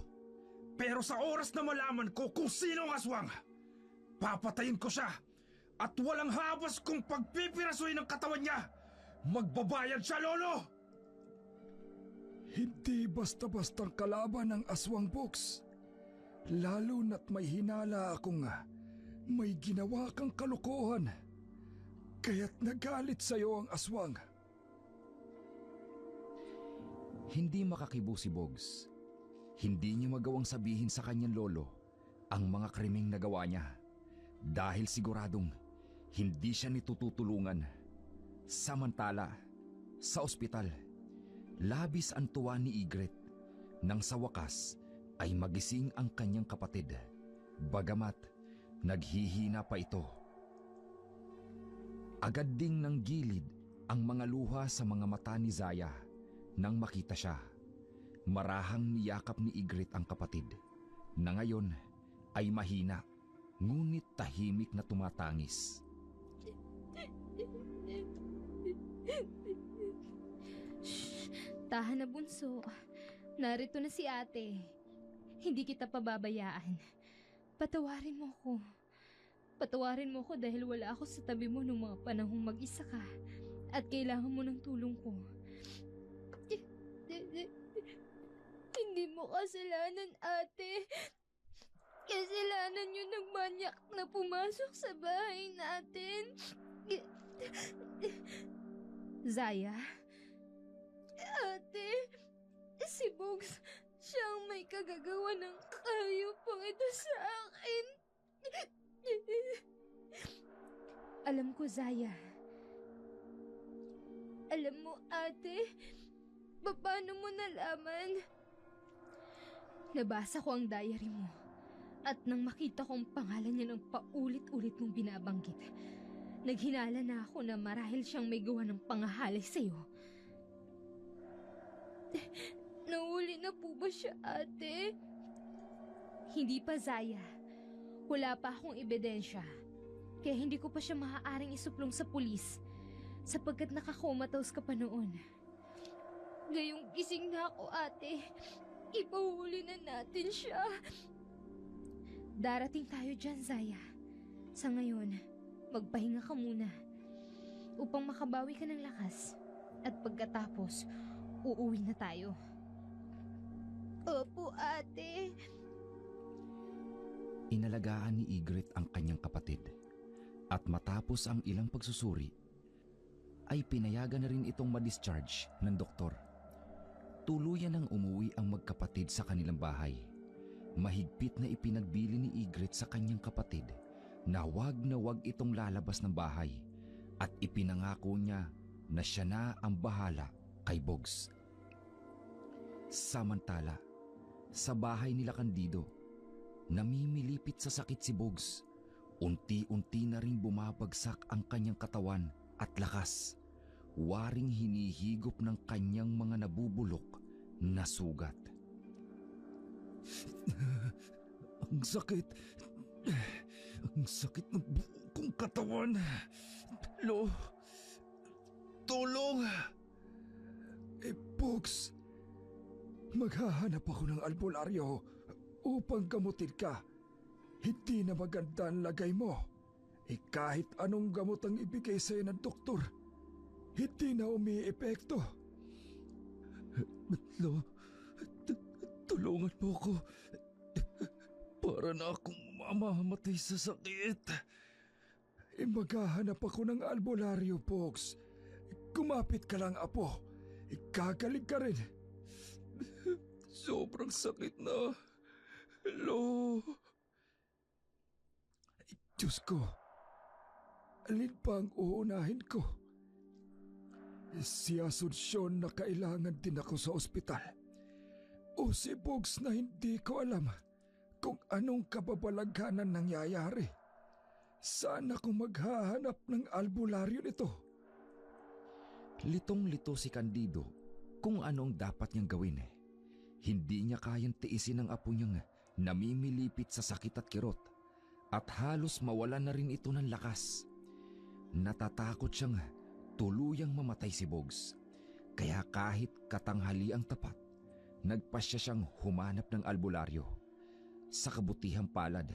Pero sa oras na malaman ko kung sino ang aswang, papatayin ko siya at walang habas kung pagpipirasuin ng katawan niya. Magbabayad siya, Lolo! Hindi basta-bastang kalaban ng aswang, Bogs. Lalo na't may hinala akong may ginawa kang kalokohan. Kaya't nagalit sa'yo ang aswang. Hindi makakibo si Bogs. Hindi niya magawang sabihin sa kanyang lolo ang mga krimeng nagawa niya dahil siguradong hindi siya nitutulungan. Samantala, sa ospital, labis ang tuwa ni Igret nang sa wakas ay magising ang kanyang kapatid. Bagamat naghihina pa ito. Agad ding nanggilid ang mga luha sa mga mata ni Zaya nang makita siya. Marahang niyakap ni Igret ang kapatid na ngayon ay mahina ngunit tahimik na tumatangis. Shh, tahan na bunso. Narito na si ate. Hindi kita pababayaan. Patawarin mo ko. Patawarin mo ko dahil wala ako sa tabi mo nung mga panahong mag-isa ka at kailangan mo ng tulong ko. Hindi mo kasalanan, ate. Kasalanan yun ng manyak na pumasok sa bahay natin. Zaya? Ate, si Bugs, siyang may kagagawa ng kayupang ito sa akin. Alam ko, Zaya. Alam mo, ate, paano mo nalaman? Nabasa ko ang diary mo. At nang makita kong pangalan niya ng paulit-ulit mong binabanggit, naghinala na ako na marahil siyang may gawa ng pangahalay sa'yo. Nahuli na po ba siya, ate? Hindi pa, Zaya. Wala pa akong ebidensya. Kaya hindi ko pa siya maaaring isuplong sa pulis sapagkat nakakomatose ka pa noon. Ngayong gising na ako, ate. Ipahuli na natin siya. Darating tayo dyan, Zaya. Sa ngayon, magpahinga ka muna upang makabawi ka ng lakas. At pagkatapos, uuwi na tayo. Opo, ate. Inalagaan ni Ygritte ang kanyang kapatid at matapos ang ilang pagsusuri, ay pinayagan na rin itong ma-discharge ng doktor. Tuluyan nang umuwi ang magkapatid sa kanilang bahay. Mahigpit na ipinagbili ni Ygritte sa kanyang kapatid na wag itong lalabas ng bahay at ipinangako niya na siya na ang bahala kay Bugs. Samantala, sa bahay nila Candido, namimilipit sa sakit si Bugs. Unti-unti na ring bumabagsak ang kanyang katawan at lakas. Waring hinihigop ng kanyang mga nabubulok na sugat. Ang sakit. Ang sakit ng buo kong katawan. Tulong! Bugs, maghahanap ako ng albularyo upang gamutin ka. Hindi na maganda ang lagay mo. Kahit anong gamot ang ibigay sa'yo ng doktor, hindi na umiepekto. Tulungan mo ko. Para na akong mamamatay sa sakit. Maghahanap ako ng albularyo, Bugs. Kumapit ka lang, apo. Gagaling ka rin. Sobrang sakit na. Diyos ko, alin pa ang uunahin ko? Si Asuncion na kailangan din ako sa ospital. O si Bugs na hindi ko alam kung anong kababalaghanan nangyayari. Saan ako maghahanap ng albularyo nito? Litong-lito si Candido kung anong dapat niyang gawin. Hindi niya kayang tiisin ang apo niyang namimilipit sa sakit at kirot at halos mawalan na rin ito ng lakas. Natatakot siyang tuluyang mamatay si Bugs. Kaya kahit katanghali ang tapat, nagpasya siyang humanap ng albularyo. Sa kabutihang palad,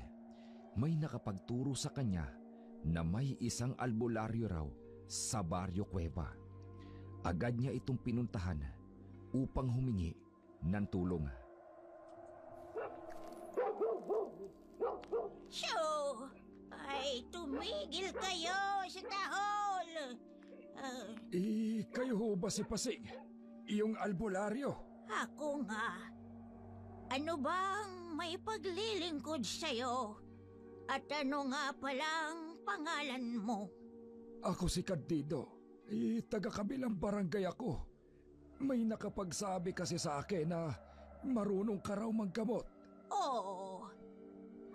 may nakapagturo sa kanya na may isang albularyo raw sa Barrio Cueva. Agad niya itong pinuntahan upang humingi ng tulong. Shoo! Ay, tumigil kayo sa tahol! Kayo ho ba si Pasig? Iyong albularyo? Ako nga. Ano bang may paglilingkod sa'yo? At ano nga palang pangalan mo? Ako si Candido. Taga-kabilang barangay ako. May nakapagsabi kasi sa akin na marunong ka raw manggamot. Oo.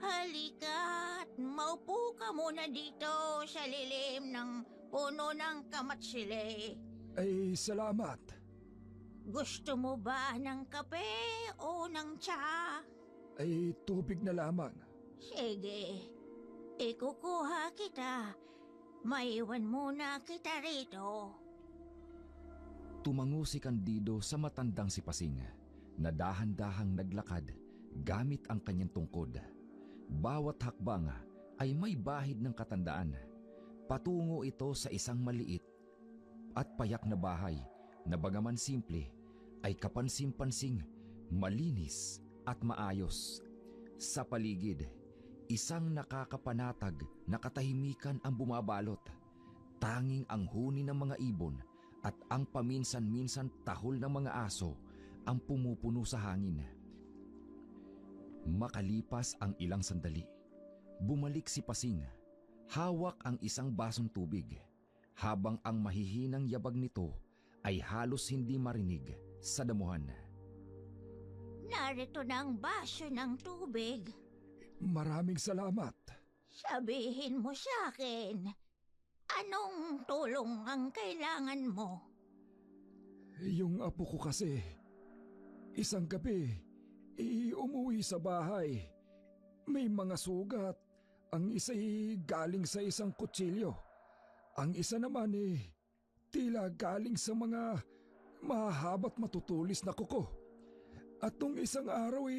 Halika at maupo ka muna dito sa lilim ng puno ng kamatsili. Salamat. Gusto mo ba ng kape o ng tsa? Tubig na lamang. Sige, ikukuha kita. Maiwan muna kita rito. Tumango si Candido sa matandang si Pasing na dahan-dahang naglakad gamit ang kanyang tungkod. Bawat hakbang ay may bahid ng katandaan. Patungo ito sa isang maliit at payak na bahay na bagaman simple ay kapansin-pansing malinis at maayos. Sa paligid, isang nakakapanatag na katahimikan ang bumabalot. Tanging ang huni ng mga ibon at ang paminsan-minsan tahol ng mga aso ang pumupuno sa hangin. Makalipas ang ilang sandali, bumalik si Pasing. Hawak ang isang basong tubig, habang ang mahihinang yabag nito ay halos hindi marinig sa damuhan. Narito na ang baso ng tubig. Maraming salamat. Sabihin mo sa akin, anong tulong ang kailangan mo? Yung apo ko kasi, isang gabi, umuwi sa bahay. May mga sugat. Ang isa'y galing sa isang kutsilyo. Ang isa naman tila galing sa mga mahahaba't matutulis na kuko. At nung isang araw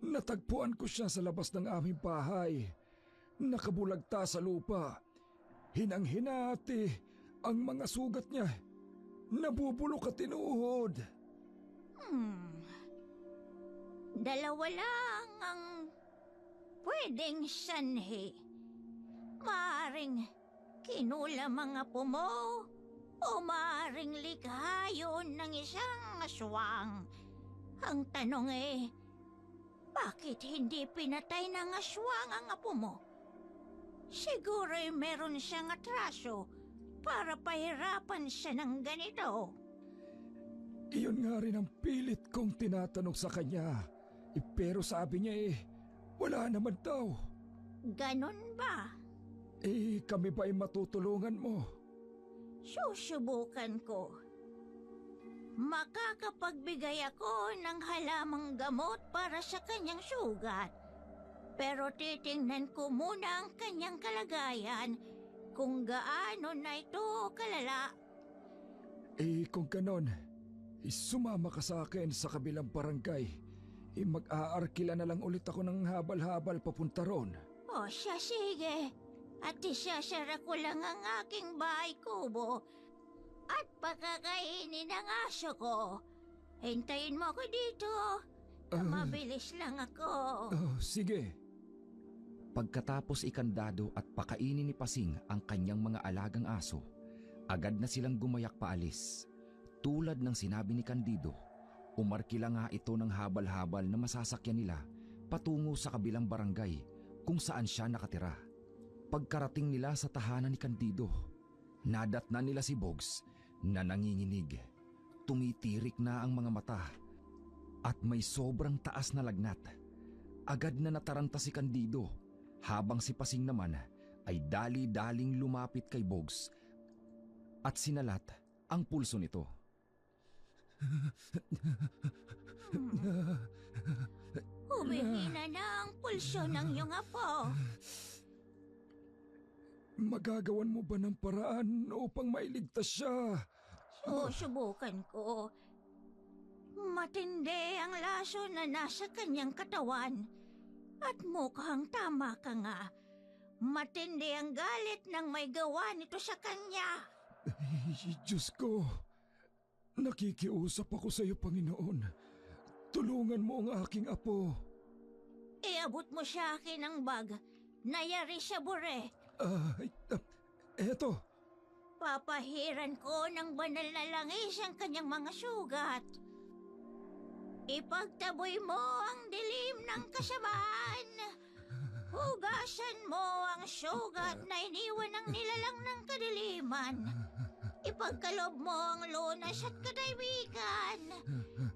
natagpuan ko siya sa labas ng aming bahay. Nakabulagta sa lupa. Hinang-hina at ang mga sugat niya nabubulok at tinuhod. Dalawa lang ang pwedeng sanhi. Maaring kinulam ang apo mo o maaring likha yun ng isang aswang. Ang tanong bakit hindi pinatay ng aswang ang apo mo? Siguro meron siyang atraso para pahirapan siya ng ganito. Iyon nga rin ang pilit kong tinatanong sa kanya. Pero sabi niya wala naman daw. Ganon ba? Kami ba ay matutulungan mo? Susubukan ko. Makakapagbigay ako ng halamang gamot para sa kanyang sugat. Pero titingnan ko muna ang kanyang kalagayan kung gaano na ito kalala. Kung ganon, sumama ka sa akin sa kabilang barangay. Mag-aarkila na lang ulit ako ng habal-habal papunta ron. O siya, sige. At isasara ko lang ang aking bahay kubo at pakakainin ang aso ko. Hintayin mo ako dito. Mabilis lang ako. Sige. Pagkatapos ikandado at pakainin ni Pasing ang kanyang mga alagang aso, agad na silang gumayak paalis. Tulad ng sinabi ni Candido, umarkila nga ito ng habal-habal na masasakyan nila patungo sa kabilang barangay kung saan siya nakatira. Pagkarating nila sa tahanan ni Candido, nadatnan nila si Bogs na nanginginig. Tumitirik na ang mga mata at may sobrang taas na lagnat. Agad na nataranta si Candido habang si Pasing naman ay dali-daling lumapit kay Bogs at sinalat ang pulso nito. Humihina na ang pulso ng iyong apo. Magagawan mo ba ng paraan upang mailigtas siya? Susubukan ko. Matindi ang laso na nasa kanyang katawan. At mukhang tama ka nga. Matindi ang galit ng may gawa nito sa kanya. Diyos ko, nakikiusap ako sa iyo, Panginoon. Tulungan mo ang aking apo. Iabot mo sa akin ang bag. Nayari sa bure. Eto. Papahiran ko ng banal na langis ang kanyang mga sugat. Ipagtaboy mo ang dilim ng kasamaan. Hugasan mo ang sugat na iniwan ng nilalang ng kadiliman. Ipagkalob mo ang lunas at katahimikan.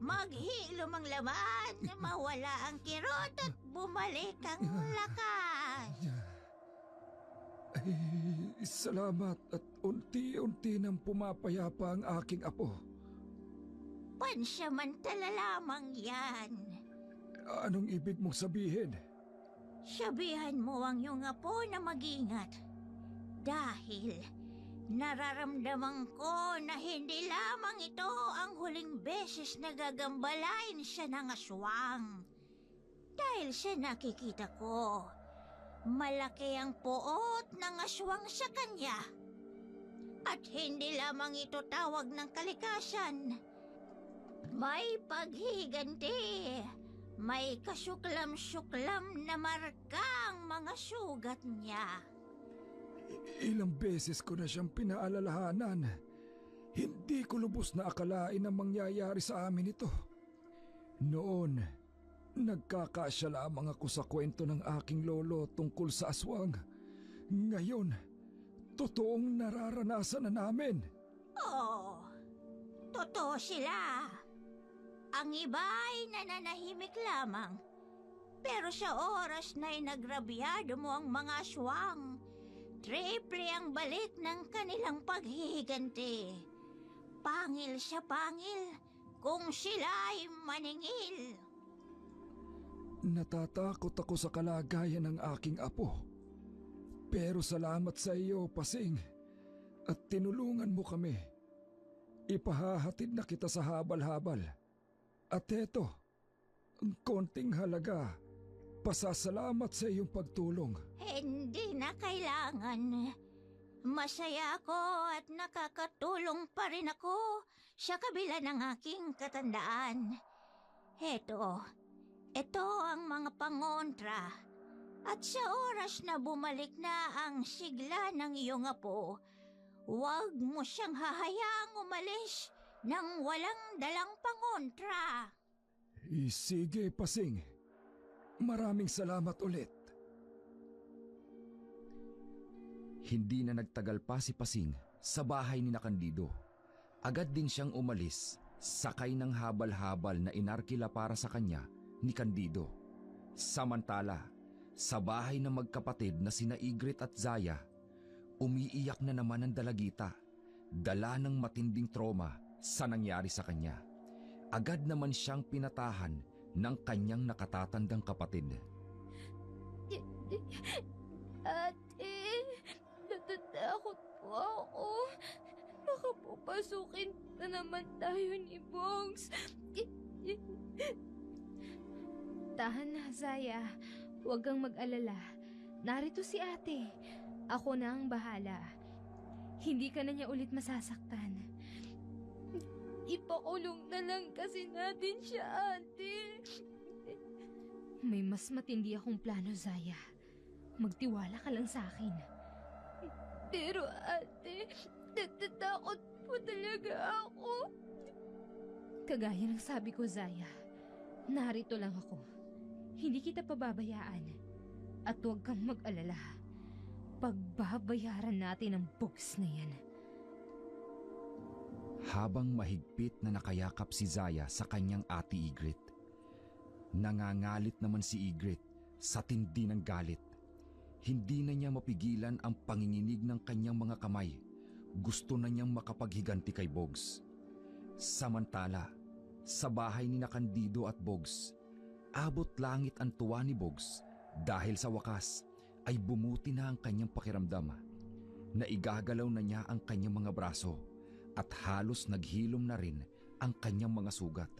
Maghilom ang laman, mawala ang kirot at bumalik ang lakas. Salamat at unti-unti nang pumapayapa ang aking apo. Pansamantala lamang yan. Anong ibig mong sabihin? Sabihan mo ang iyong apo na mag-ingat. Dahil Nararamdaman ko na hindi lamang ito ang huling beses na gagambalain siya ng aswang. Dahil sa nakikita ko, malaki ang puot ng aswang sa kanya. At hindi lamang ito tawag ng kalikasan. May paghihiganti. May kasuklam-suklam na markang mga sugat niya. Ilang beses ko na siyang pinaalalahanan. Hindi ko lubos na akalain ang mangyayari sa amin ito. Noon, nagkakasya lamang ako sa kwento ng aking lolo tungkol sa aswang. Ngayon, totoong nararanasan na namin. Oo, totoo sila. Ang iba ay nananahimik lamang. Pero sa oras na'y nagrabyado mo ang mga aswang, triple ang balik ng kanilang paghihiganti. Pangil sa pangil kung sila'y maningil. Natatakot ako sa kalagayan ng aking apo. Pero salamat sa iyo, Pasing, at tinulungan mo kami. Ipahahatid na kita sa habal-habal. At eto, ang konting halaga, pasasalamat sa iyong pagtulong. Hindi na kailangan. Masaya ako at nakakatulong pa rin ako sa kabila ng aking katandaan. Ito ang mga pangontra. At sa oras na bumalik na ang sigla ng iyong apo, huwag mo siyang hahayaang umalis nang walang dalang pangontra. Sige, Pasing. Maraming salamat ulit. Hindi na nagtagal pa si Pasing sa bahay ni Candido. Agad din siyang umalis, sakay ng habal-habal na inarkila para sa kanya ni Candido. Samantala, sa bahay ng magkapatid na sina Ygritte at Zaya, umiiyak na naman ang dalagita, dala ng matinding trauma sa nangyari sa kanya. Agad naman siyang pinatahan ng kanyang nakatatandang kapatid. Ate, natatakot po ako. Baka pupasukin na naman tayo ni Bongs. Tahan na, Zaya. Huwag kang mag-alala. Narito si ate. Ako na ang bahala. Hindi ka na niya ulit masasaktan. Ipakulong na lang kasi natin siya, ate. May mas matindi akong plano, Zaya. Magtiwala ka lang sa akin. Pero ate, natatakot po talaga ako. Kagaya ng sabi ko, Zaya, narito lang ako. Hindi kita pababayaan. At huwag kang mag-alala. Pagbabayaran natin ang bugs na yan. Habang mahigpit na nakayakap si Zaya sa kanyang ate Ygritte, nangangalit naman si Ygritte sa tindi ng galit. Hindi na niya mapigilan ang panginginig ng kanyang mga kamay. Gusto na niyang makapaghiganti kay Boggs. Samantala, sa bahay ni Candido at Boggs, abot langit ang tuwa ni Boggs dahil sa wakas ay bumuti na ang kanyang pakiramdam. Naigagalaw na niya ang kanyang mga braso at halos naghilom na rin ang kanyang mga sugat.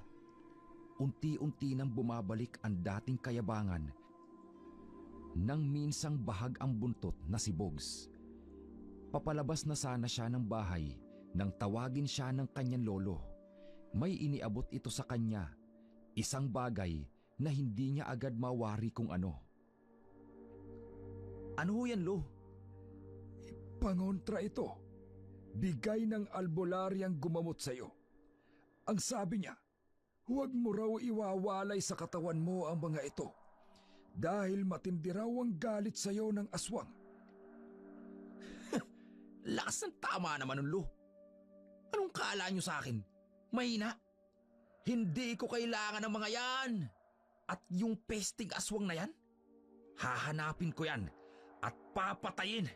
Unti-unti nang bumabalik ang dating kayabangan nang minsang bahag ang buntot na si Boggs. Papalabas na sana siya ng bahay nang tawagin siya ng kanyang lolo. May iniabot ito sa kanya, isang bagay na hindi niya agad mawari kung ano. Ano yan, Lo? Pangontra ito. Bigay ng albularyang gumamot sa iyo. Ang sabi niya, huwag mo raw iwawalay sa katawan mo ang mga ito dahil matindi raw ang galit sa iyo ng aswang. Lakas ng tama naman nun, Lo. Anong kala nyo sa akin? Mahina? Hindi ko kailangan ng mga yan. At yung pesting aswang na yan, hahanapin ko yan at papatayin.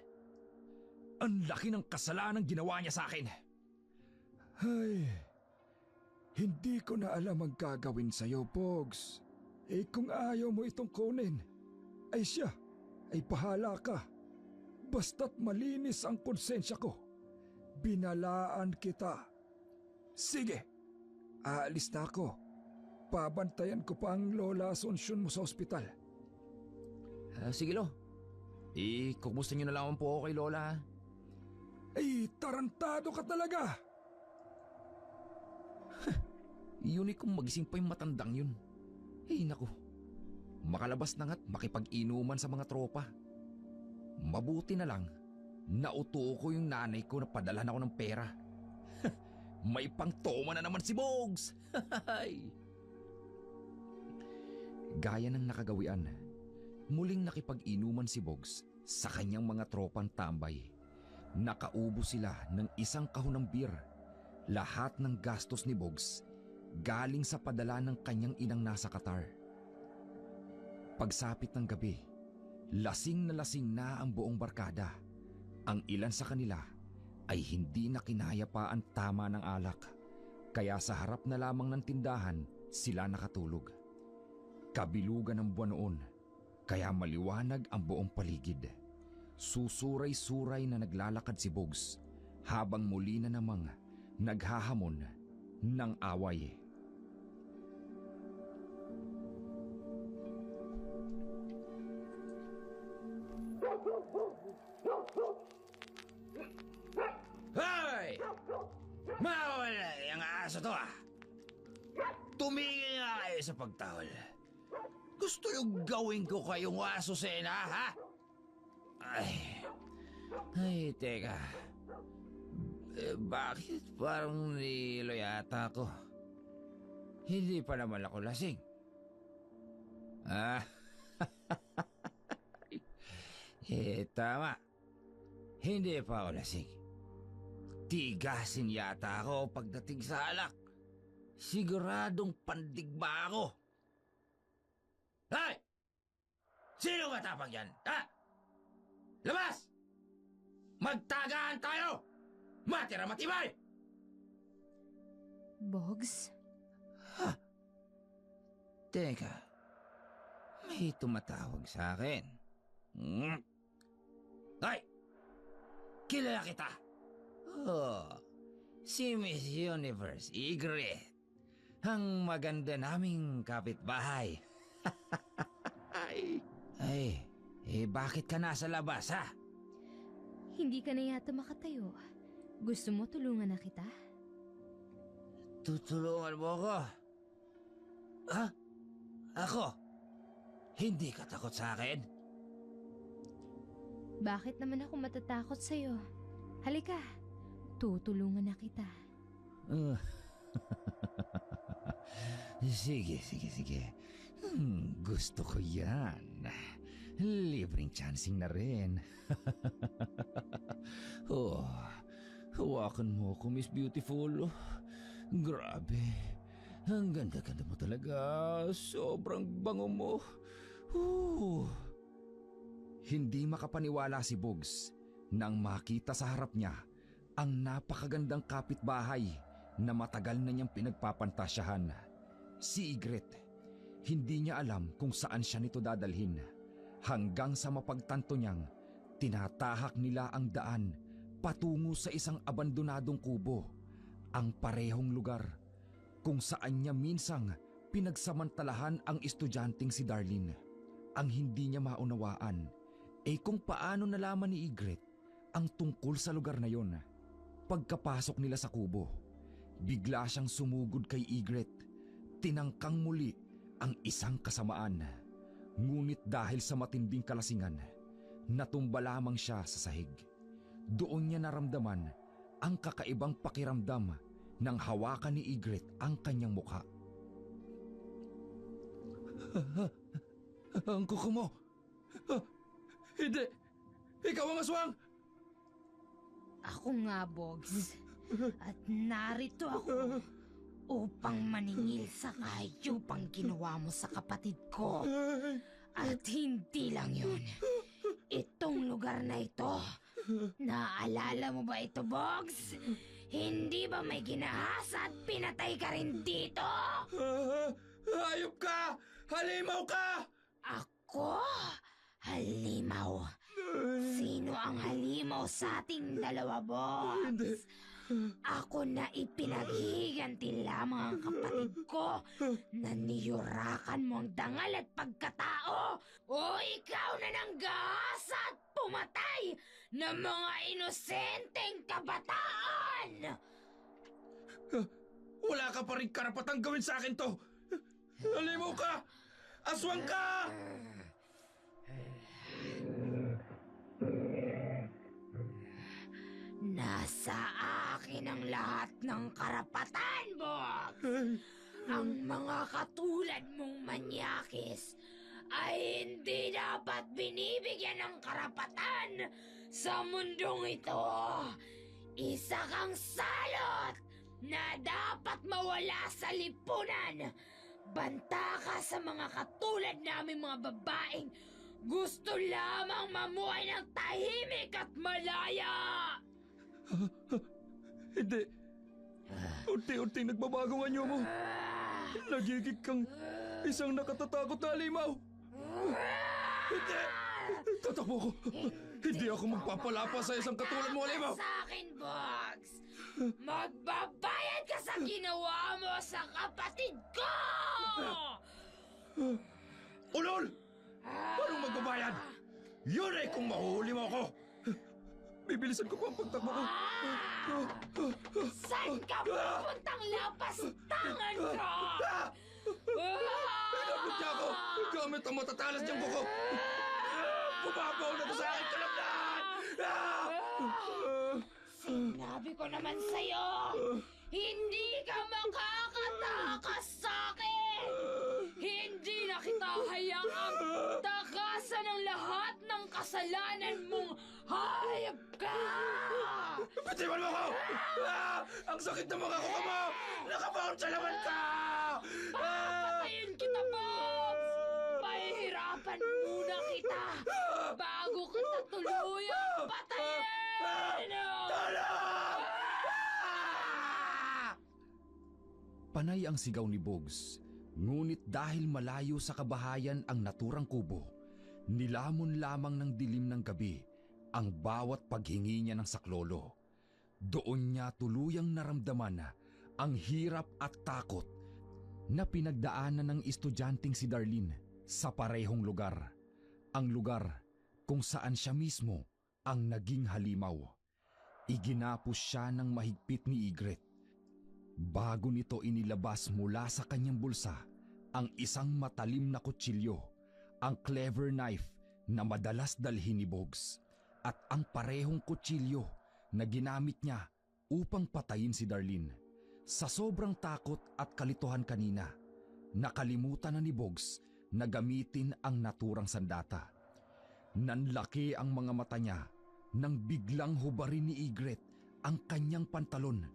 Ang laki ng kasalanan ginawa niya sa akin. Ay, hindi ko na alam ang gagawin sa iyo, Pogs. Kung ayaw mo itong kunin, ay siya, ay bahala ka. Basta't malinis ang konsensya ko Binalaan kita. Sige, aalis na ako. Pabantayan ko pa ang Lola Asunsyon mo sa ospital. Sige lo. Kumusta nyo na lang po ako kay Lola ha? Ay, tarantado ka talaga. Yun kung magising pa yung matandang yun. Naku. Makalabas na nga't makipag-inuman sa mga tropa. Mabuti na lang, nauto ko yung nanay ko na padalhan ako ng pera. May pangtoma na naman si Bogs! Gaya ng nakagawian, muling nakipag-inuman si Bogs sa kanyang mga tropang tambay. Nakaubo sila ng isang kahon ng beer. Lahat ng gastos ni Bogs galing sa padala ng kanyang inang nasa Qatar. Pagsapit ng gabi, lasing na ang buong barkada. Ang ilan sa kanila ay hindi na kinaya pa ang tama ng alak, kaya sa harap na lamang ng tindahan sila nakatulog. Kabilugan ng buwan noon, kaya maliwanag ang buong paligid. Susuray-suray na naglalakad si Bogs habang muli na namang naghahamon ng away. Hoy! Mawala yung aso to ah! Tumingin nga kayo sa pagtahol. Gusto yung gawin ko kayong aso sena, ha? Ay, teka. Bakit parang nilo yata ako? Hindi pa naman ako lasing. Tama. Hindi pa ako lasing. Tigasin yata ako pagdating sa alak. Siguradong pandigma ako. Hoy! Sino matapang yan? Ha? Labas! Magtagaan tayo! Matira matibay! Bogs? Teka, may tumatawag sa akin. Hoy! Kilala kita! Oh, si Miss Universe Ygritte. Ang maganda naming kapitbahay. Bakit ka nasa labas, ha? Hindi ka na yata makatayo. Gusto mo tulungan na kita? Tutulungan mo ako? Ha? Ako? Hindi ka takot sa akin? Bakit naman ako matatakot sa'yo? Halika, tutulungan na kita. Sige. Gusto ko yan. Libreng chancing na rin. Hawakan mo ako, Miss Beautiful. Grabe. Ang ganda-ganda mo talaga. Sobrang bango mo. Hindi makapaniwala si Bogs nang makita sa harap niya ang napakagandang kapitbahay na matagal na niyang pinagpapantasyahan. Si Ygritte. Hindi niya alam kung saan siya nito dadalhin hanggang sa mapagtanto niyang tinatahak nila ang daan patungo sa isang abandonadong kubo, ang parehong lugar kung saan niya minsang pinagsamantalahan ang estudyanteng si Darlene. Ang hindi niya maunawaan kung paano nalaman ni Ygritte ang tungkol sa lugar na yon. Pagkapasok nila sa kubo, bigla siyang sumugod kay Ygritte. Tinangkang muli ang isang kasamaan. Ngunit dahil sa matinding kalasingan, natumba lamang siya sa sahig. Doon niya naramdaman ang kakaibang pakiramdam nang hawakan ni Ygritte ang kanyang mukha. Ang kuko mo! Hindi! Ikaw ang aswang! Ako nga, Bogs. At narito ako upang maningil sa kahayupang ginawa mo sa kapatid ko. At hindi lang yun. Itong lugar na ito, naaalala mo ba ito, Bogs? Hindi ba may ginahasa at pinatay ka rin dito? Hayop ka! Halimaw ka! Ako? Halimaw? Sino sino ang halimaw sa ating dalawa, boss. Hindi. Ako na ipinaghihiganti lamang ang kapatid ko na niyurakan mo ang dangal at pagkatao o ikaw na nanggahasa at pumatay ng mga inosenteng kabataan! Wala ka pa rin karapatang gawin sa akin to! Halimaw ka! Aswang ka! Nasa akin ang lahat ng karapatan, Box! Ang mga katulad mong manyakis ay hindi dapat binibigyan ng karapatan sa mundong ito. Isa kang salot na dapat mawala sa lipunan. Banta ka sa mga katulad naming mga babaeng gusto lamang mamuhay ng tahimik at malaya. Hindi. Unti-unting nagbabago ang anyo mo. Nagiging kang isang nakatatakot na halimaw. Hindi! Tatakbo ko. Hindi ako magpapalapa sa isang katulad mo, halimaw. Sa akin, Box. Magbabayad ka sa ginawa mo sa kapatid ko! Ulol! Anong magbabayad? Yun ay kung mahuhuli mo ako. Bibilisan ko pa ang pagtakbo ko. Saan ka pupuntang lapastangan ka? Pinapit niya ako gamit ang matatalas niyang kuko. Bumabaw na to sa aking kalamnan! Sinabi ko naman sa'yo, hindi ka makakatakas sa akin! Hindi na kita hayaang takasan ng lahat ng kasalanan mong hayop ka! Bitiwan mo ko! Ang sakit ng mga kuko mo! Nakabaon sa laman ka! Papatayin kita, Box! Pahihirapan muna kita bago kita tuluyang patayin! Panay ang sigaw ni Bugs, ngunit dahil malayo sa kabahayan ang naturang kubo, nilamon lamang ng dilim ng gabi ang bawat paghingi niya ng saklolo. Doon niya tuluyang naramdaman ang hirap at takot na pinagdaanan ng estudyanteng si Darlene sa parehong lugar. Ang lugar kung saan siya mismo ang naging halimaw. Iginapos siya ng mahigpit ni Ygritte. Bago nito inilabas mula sa kanyang bulsa ang isang matalim na kutsilyo, ang clever knife na madalas dalhin ni Bugs, at ang parehong kutsilyo na ginamit niya upang patayin si Darlene. Sa sobrang takot at kalituhan kanina, nakalimutan na ni Bugs na gamitin ang naturang sandata. Nanlaki ang mga mata niya nang biglang hubarin ni Ygritte ang kanyang pantalon,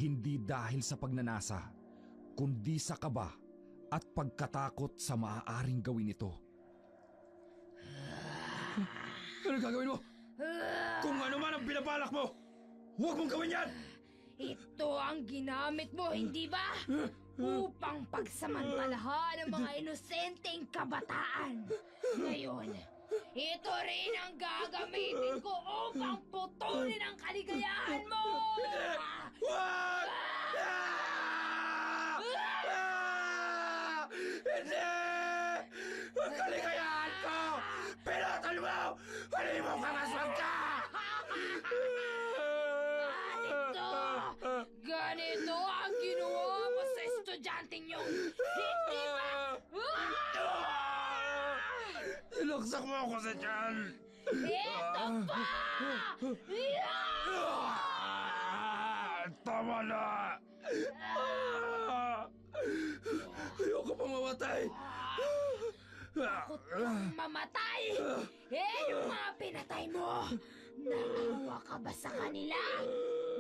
hindi dahil sa pagnanasa, kundi sa kaba at pagkatakot sa maaaring gawin ito. Ano gagawin mo? Kung ano man ang binabalak mo, huwag mong gawin yan! Ito ang ginamit mo, hindi ba? Upang pagsamantalahan ang mga inosenteng kabataan. Ngayon, ito rin ang gagamitin ko upang putulin ang kaligayahan mo! Huwag! Hindi! Ang kaligayahan ko! Pinatol mo! Halimaw kang aswang ka! Ganito ang ginawa mo sa estudyanteng yung hindi ba? Ilaksak mo ako sa tiyan! Ito pa! Tama na! Ayoko pa mamatay! Takot kang mamatay! Yung mga pinatay mo! Naawa ka ba sa kanila?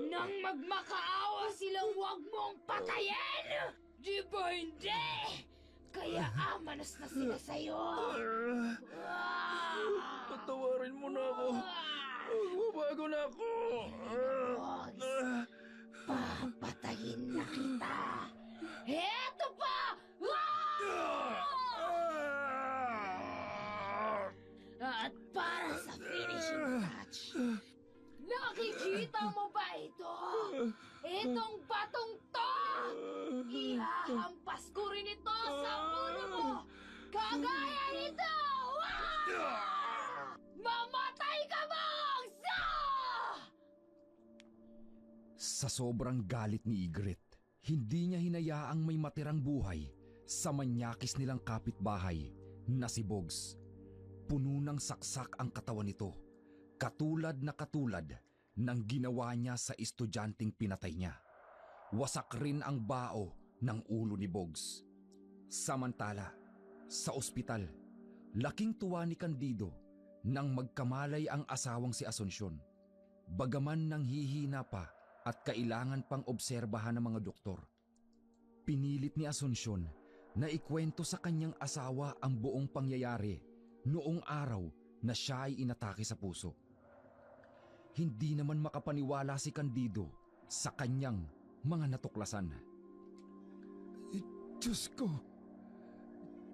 Nang magmakaawa silang huwag mong patayin! Di ba hindi? Kaya amanos na sila sa'yo! Patawarin mo na ako! Magbabago na ako! Bogs, papatayin na kita! Eto pa! At para sa finishing touch, Nakita mo ba ito? Itong batong to! Ihahampas ko rin ito sa ulo mo! Kagaya nito! Mamatay ka, Bogs! Sa sobrang galit ni Ygritte, hindi niya hinayaang may matirang buhay sa manyakis nilang kapitbahay na si Bogs. Puno ng saksak ang katawan nito, katulad ng ginawa niya sa estudyanteng pinatay niya. Wasak rin ang bao ng ulo ni Bogs. Samantala, sa ospital, laking tuwa ni Candido nang magkamalay ang asawang si Asuncion. Bagaman nang hihina pa at kailangan pang obserbahan ng mga doktor. Pinilit ni Asuncion na ikwento sa kanyang asawa ang buong pangyayari noong araw na siya ay inatake sa puso. Hindi naman makapaniwala si Candido sa kanyang mga natuklasan. Diyos ko,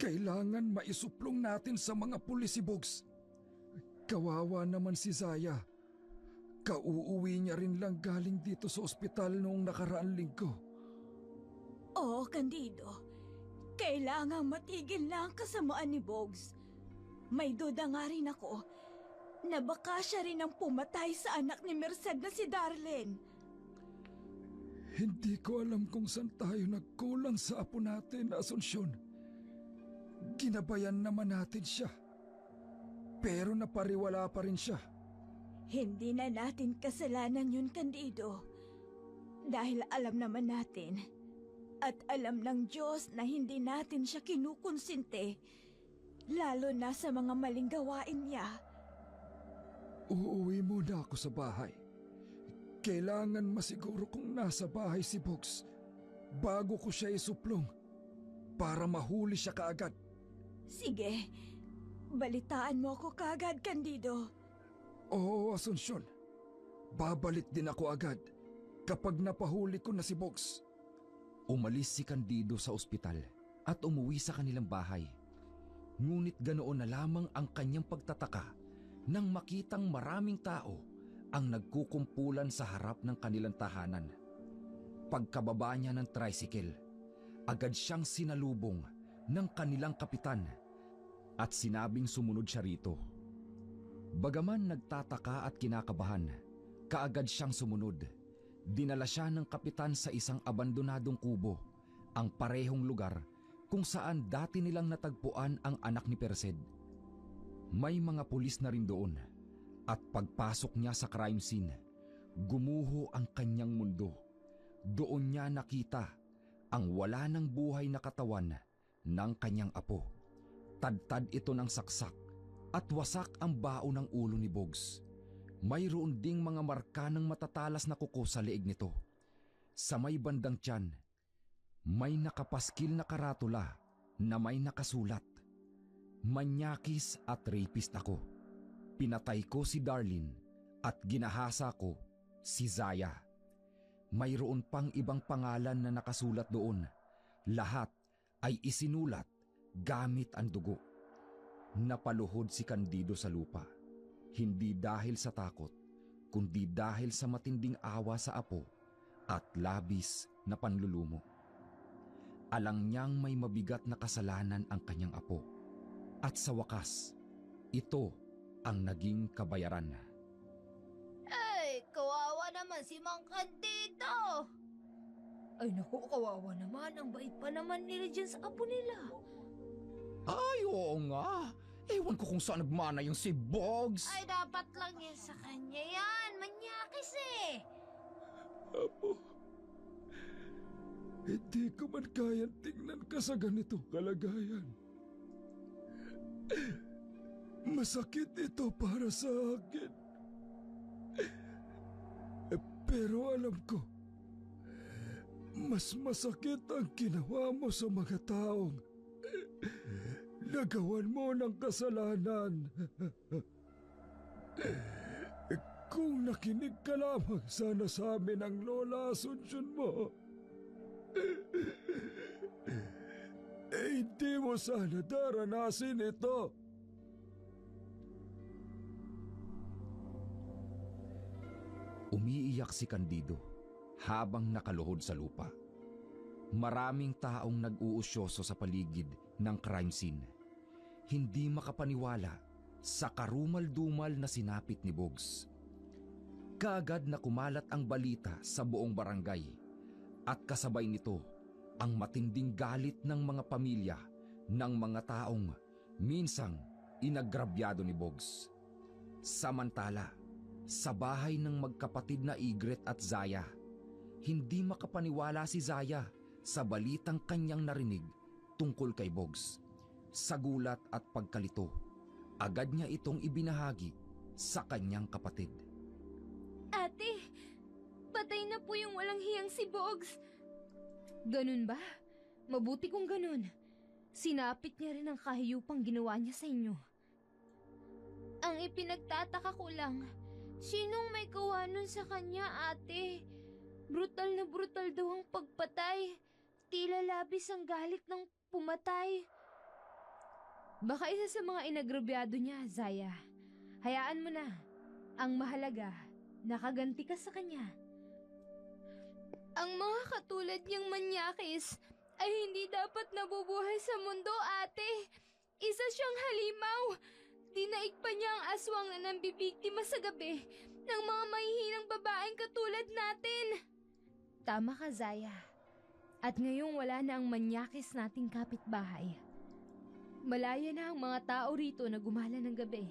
kailangan maisuplong natin sa mga pulis si Bogs. Kawawa naman si Zaya. Kauuwi niya rin lang galing dito sa ospital noong nakaraang linggo. Oo, Candido. Kailangang matigil lang kasamaan ni Bogs. May duda nga rin ako na baka siya rin ang pumatay sa anak ni Merced na si Darlene. Hindi ko alam kung saan tayo nagkulang sa apo natin, Asuncion. Ginabayan naman natin siya. Pero napariwala pa rin siya. Hindi na natin kasalanan yun, Candido. Dahil alam naman natin at alam ng Diyos na hindi natin siya kinukonsinte, lalo na sa mga maling gawain niya. Uuwi muna ako sa bahay. Kailangan masiguro kung nasa bahay si Bogs bago ko siya isuplong para mahuli siya kaagad. Sige, balitaan mo ako kaagad, Candido. Oo, Asuncion. Babalik din ako agad kapag napahuli ko na si Bogs. Umalis si Candido sa ospital at umuwi sa kanilang bahay. Ngunit ganoon na lamang ang kanyang pagtataka nang makitang maraming tao ang nagkukumpulan sa harap ng kanilang tahanan. Pagkababa niya ng tricycle, agad siyang sinalubong ng kanilang kapitan at sinabing sumunod siya rito. Bagaman nagtataka at kinakabahan, kaagad siyang sumunod. Dinala siya ng kapitan sa isang abandonadong kubo, ang parehong lugar kung saan dati nilang natagpuan ang anak ni Merced. May mga pulis na rin doon at pagpasok niya sa crime scene, gumuho ang kanyang mundo. Doon niya nakita ang wala ng buhay na katawan ng kanyang apo. Tadtad ito ng saksak at wasak ang bao ng ulo ni Bogs. Mayroon ding mga marka ng matatalas na kuko sa leeg nito. Sa may bandang tiyan, may nakapaskil na karatula na may nakasulat, "Manyakis at rapist ako. Pinatay ko si Darlene at ginahasa ko si Zaya." Mayroon pang ibang pangalan na nakasulat doon. Lahat ay isinulat gamit ang dugo. Napaluhod si Candido sa lupa. Hindi dahil sa takot, kundi dahil sa matinding awa sa apo at labis na panlulumo. Alam niyang may mabigat na kasalanan ang kanyang apo. At sa wakas, ito ang naging kabayaran. Ay, kawawa naman si Mang Candido! Ay naku, kawawa naman. Ang bait pa naman nila dyan sa apo nila. Ay, oo nga. Ewan ko kung saan nagmana yung si Bogs. Ay, dapat lang yan sa kanya yan. Manyakis eh. Apo, hindi ko man kayang tingnan ka sa ganitong kalagayan. Masakit ito para sa akin. Pero alam ko, mas masakit ang ginawa mo sa mga taong nagawan mo ng kasalanan. Kung nakinig ka lamang sana sa amin ang Lola Asuncion mo, hindi mo sana daranasin ito. Umiiyak si Candido habang nakaluhod sa lupa. Maraming taong nag-uusyoso sa paligid ng crime scene. Hindi makapaniwala sa karumal-dumal na sinapit ni Bogs. Kaagad na kumalat ang balita sa buong barangay at kasabay nito ang matinding galit ng mga pamilya ng mga taong minsang inagrabyado ni Bogs. Samantala, sa bahay ng magkapatid na Igret at Zaya, hindi makapaniwala si Zaya sa balitang kanyang narinig tungkol kay Bogs. Sa gulat at pagkalito, agad niya itong ibinahagi sa kanyang kapatid. Ate, patay na po yung walang hiyang si Bogs. Ganun ba? Mabuti kung ganun. Sinapit niya rin ang kahiyupang ginawa niya sa inyo. Ang ipinagtataka ko lang, sinong may gawa nun sa kanya, ate? Brutal na brutal daw ang pagpatay. Tila labis ang galit ng pumatay. Baka isa sa mga inagrabyado niya, Zaya. Hayaan mo na. Ang mahalaga, nakaganti ka sa kanya. Ang mga katulad niyang manyakis ay hindi dapat nabubuhay sa mundo, ate. Isa siyang halimaw. Dinaig pa niya ang aswang na nambibiktima sa gabi ng mga mahihinang babaeng katulad natin. Tama ka, Zaya. At ngayong wala na ang manyakis nating kapitbahay. Malaya na ang mga tao rito na gumala ng gabi.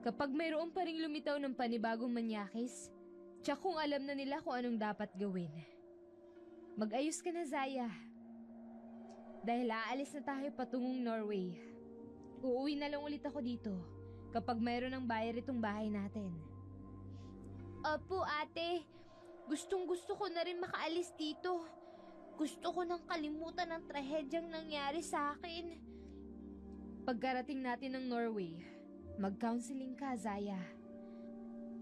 Kapag mayroon pa ring lumitaw ng panibagong manyakis, tiyak kung alam na nila kung anong dapat gawin. Mag-ayos ka na, Zaya. Dahil aalis na tayo patungong Norway. Uuwi na lang ulit ako dito kapag mayroon ng buyer itong bahay natin. Opo, ate. Gustong-gusto ko na rin makaalis dito. Gusto ko nang kalimutan ang trahedyang nangyari sa akin. Pagkarating natin ng Norway, mag-counseling ka, Zaya.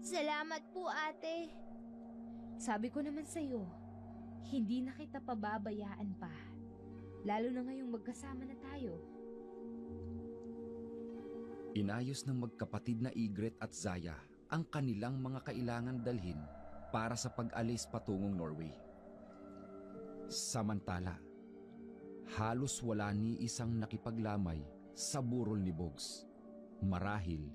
Salamat po, ate. Sabi ko naman sa'yo, hindi na kita pababayaan pa. Lalo na ngayong magkasama na tayo. Inayos ng magkapatid na Igret at Zaya ang kanilang mga kailangan dalhin para sa pag-alis patungong Norway. Samantala, halos wala ni isang nakipaglamay sa burol ni Bogs. Marahil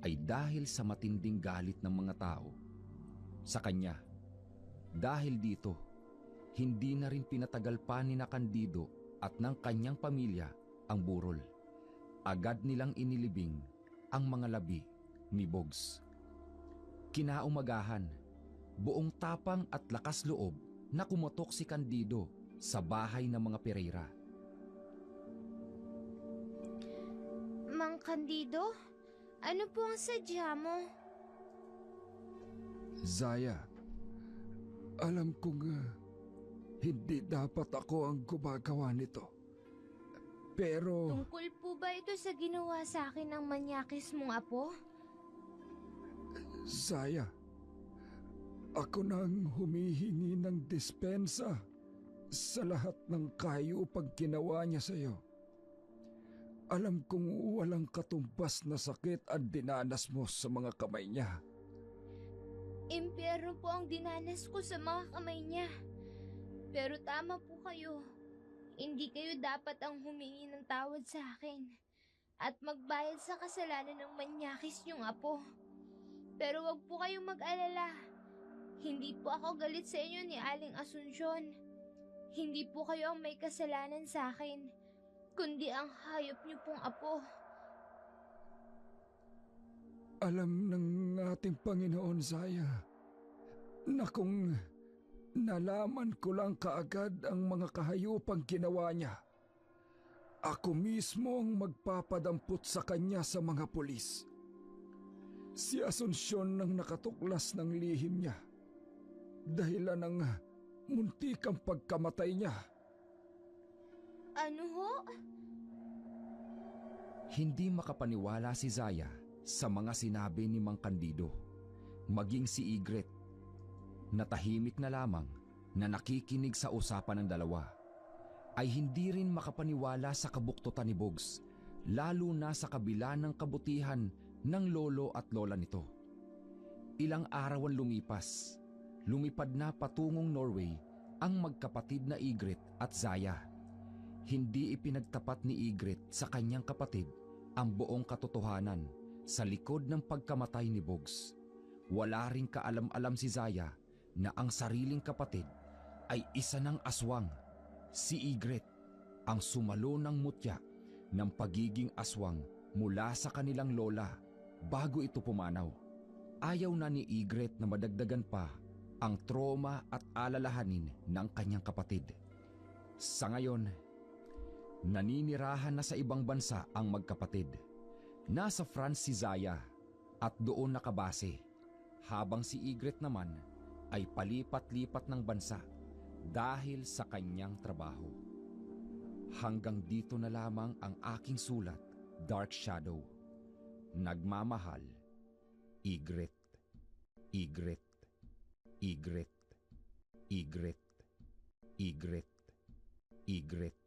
ay dahil sa matinding galit ng mga tao sa kanya. Dahil dito, hindi na rin pinatagal pa ni Candido at ng kanyang pamilya ang burol. Agad nilang inilibing ang mga labi ni Bogs. Kinaumagahan, buong tapang at lakas loob na kumotok si Candido sa bahay ng mga Pereira. Mang Candido, ano po ang sadya mo? Zaya, alam kong hindi dapat ako ang gumagawa nito. Pero Tungkol po ba ito sa ginawa sa akin ng manyakis mong apo? Zaya, ako nang humihingi ng dispensa sa lahat ng kahiyupang ginawa niya sa iyo. Alam kong walang katumbas na sakit ang dinanas mo sa mga kamay niya. Impyerno po ang dinanas ko sa mga kamay niya. Pero tama po kayo. Hindi kayo dapat ang humingi ng tawad sa akin at magbayad sa kasalanan ng manyakis niyong apo. Pero wag po kayong mag-alala. Hindi po ako galit sa inyo ni Aling Asunsyon. Hindi po kayo ang may kasalanan sa akin, kundi ang hayop niyo pong apo. Alam ng ating Panginoon, Zaya, na kung nalaman ko lang kaagad ang mga kahayupang ginawa niya, ako mismo ang magpapadampot sa kanya sa mga pulis. Si Asunsyon nang nakatuklas ng lihim niya, dahilan ng muntikang pagkamatay niya. Ano ho? Hindi makapaniwala si Zaya sa mga sinabi ni Mang Candido, maging si Igret. Natahimik na lamang na nakikinig sa usapan ng dalawa. Ay hindi rin makapaniwala sa kabuktutan ni Bogs, lalo na sa kabila ng kabutihan ng lolo at lola nito. Ilang araw ang lumipas. Lumipad na patungong Norway ang magkapatid na Ygritte at Zaya. Hindi ipinagtapat ni Ygritte sa kanyang kapatid ang buong katotohanan sa likod ng pagkamatay ni Boggs. Wala ring kaalam-alam si Zaya na ang sariling kapatid ay isa ng aswang. Si Ygritte ang sumalo ng mutya ng pagiging aswang mula sa kanilang lola bago ito pumanaw. Ayaw na ni Ygritte na madagdagan pa ang trauma at alalahanin ng kanyang kapatid. Sa ngayon, naninirahan na sa ibang bansa ang magkapatid. Nasa France si Zaya at doon nakabase, habang si Ygritte naman ay palipat-lipat ng bansa dahil sa kanyang trabaho. Hanggang dito na lamang ang aking sulat, Dark Shadow. Nagmamahal, Ygritte, Ygritte, Ygritte, Ygritte, Ygritte, Ygritte.